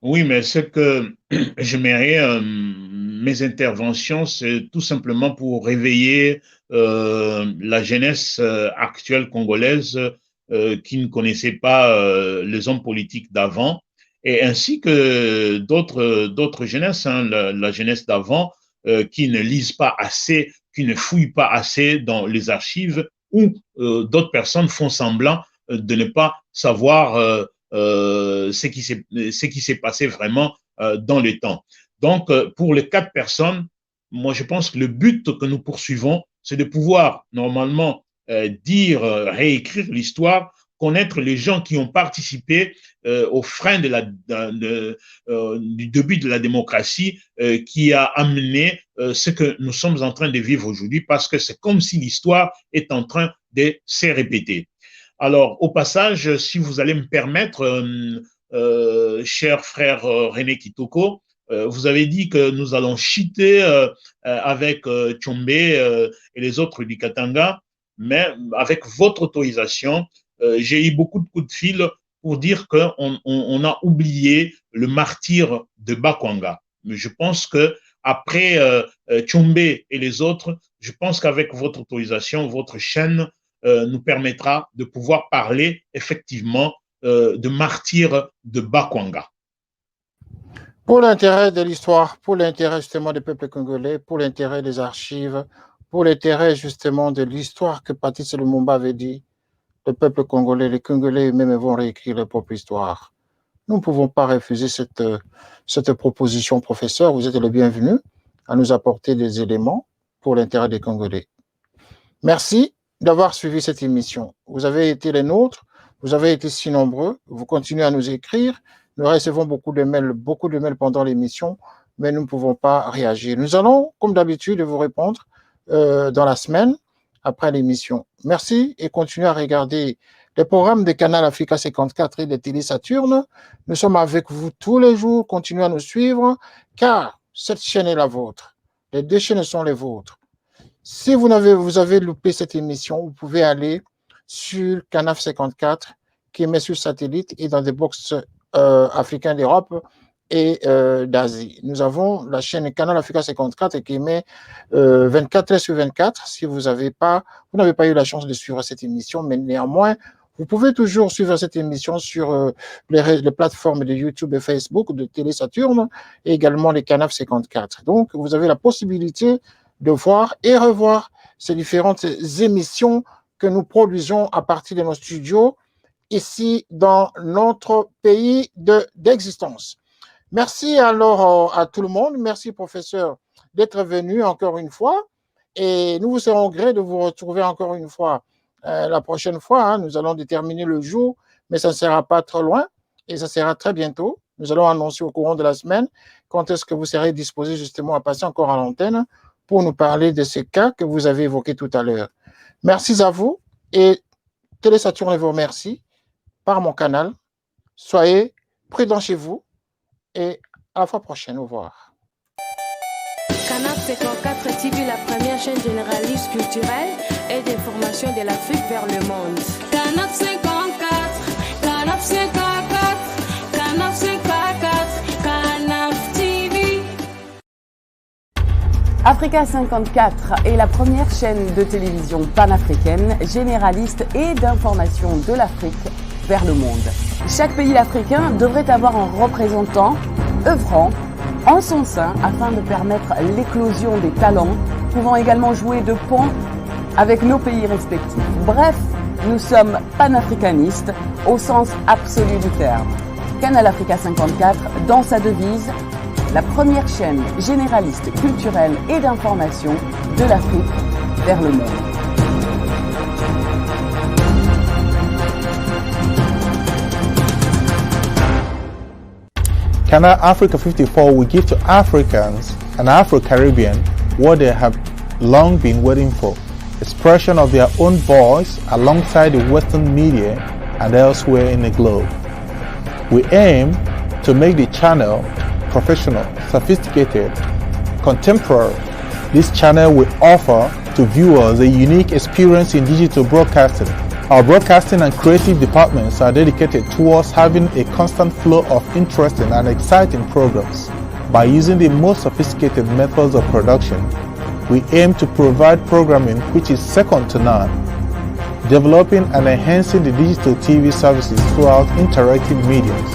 Oui, mais ce que j'aimerais, mes interventions, c'est tout simplement pour réveiller la jeunesse actuelle congolaise qui ne connaissait pas les hommes politiques d'avant, et ainsi que d'autres jeunesses, hein, la jeunesse d'avant, qui ne lisent pas assez, qui ne fouillent pas assez dans les archives, ou d'autres personnes font semblant de ne pas savoir ce qui s'est passé vraiment dans le temps. Donc, pour les 4 personnes, moi, je pense que le but que nous poursuivons, c'est de pouvoir normalement réécrire l'histoire, connaître les gens qui ont participé au frein du début de la démocratie qui a amené ce que nous sommes en train de vivre aujourd'hui, parce que c'est comme si l'histoire est en train de se répéter. Alors, au passage, si vous allez me permettre, cher frère René Kitoko, vous avez dit que nous allons chiter avec Tshombe et les autres du Katanga, mais avec votre autorisation, j'ai eu beaucoup de coups de fil pour dire qu'on a oublié le martyr de Bakwanga. Mais je pense que après Tshombe et les autres, je pense qu'avec votre autorisation, votre chaîne nous permettra de pouvoir parler effectivement de martyrs de Bakwanga. Pour l'intérêt de l'histoire, pour l'intérêt justement des peuples congolais, pour l'intérêt des archives, pour l'intérêt justement de l'histoire que Patrice Lumumba avait dit, le peuple congolais, les Congolais eux-mêmes vont réécrire leur propre histoire. Nous ne pouvons pas refuser cette proposition, professeur. Vous êtes le bienvenu à nous apporter des éléments pour l'intérêt des Congolais. Merci d'avoir suivi cette émission. Vous avez été les nôtres, vous avez été si nombreux, vous continuez à nous écrire. Nous recevons beaucoup de mails pendant l'émission, mais nous ne pouvons pas réagir. Nous allons, comme d'habitude, vous répondre dans la semaine après l'émission. Merci et continuez à regarder les programmes de Canal Africa 54 et de Télé Saturne. Nous sommes avec vous tous les jours. Continuez à nous suivre car cette chaîne est la vôtre. Les deux chaînes sont les vôtres. Si vous avez loupé cette émission, vous pouvez aller sur Canal 54 qui émet sur satellite et dans des box africains d'Europe et d'Asie. Nous avons la chaîne Canal Africa 54 qui émet 24 heures sur 24. Si vous n'avez pas eu la chance de suivre cette émission, mais néanmoins, vous pouvez toujours suivre cette émission sur les plateformes de YouTube et Facebook, de Télé Saturne et également les Canal 54. Donc, vous avez la possibilité de voir et revoir ces différentes émissions que nous produisons à partir de nos studios ici dans notre pays d'existence. Merci alors à tout le monde. Merci, professeur, d'être venu encore une fois. Et nous vous serons gré de vous retrouver encore une fois la prochaine fois. Hein. Nous allons déterminer le jour, mais ça ne sera pas trop loin et ça sera très bientôt. Nous allons annoncer au courant de la semaine quand est-ce que vous serez disposé justement à passer encore à l'antenne pour nous parler de ces cas que vous avez évoqués tout à l'heure. Merci à vous et Télé Saturne vous remercie par mon canal. Soyez prudents chez vous et à la fois prochaine. Au revoir. Canal 54 TV, la première chaîne généraliste culturelle et d'information de l'Afrique vers le monde. Canal 54, Canal 54, Canal 54, Canal TV. Africa 54 est la première chaîne de télévision panafricaine, généraliste et d'information de l'Afrique vers le monde. Chaque pays africain devrait avoir un représentant œuvrant en son sein afin de permettre l'éclosion des talents, pouvant également jouer de pont avec nos pays respectifs. Bref, nous sommes panafricanistes au sens absolu du terme. Canal Africa 54, dans sa devise, la première chaîne généraliste culturelle et d'information de l'Afrique vers le monde. Canal Africa 54 will give to Africans and Afro-Caribbean what they have long been waiting for, expression of their own voice alongside the Western media and elsewhere in the globe. We aim to make the channel professional, sophisticated, contemporary. This channel will offer to viewers a unique experience in digital broadcasting. Our broadcasting and creative departments are dedicated towards having a constant flow of interesting and exciting programs. By using the most sophisticated methods of production, we aim to provide programming which is second to none, developing and enhancing the digital TV services throughout interactive mediums.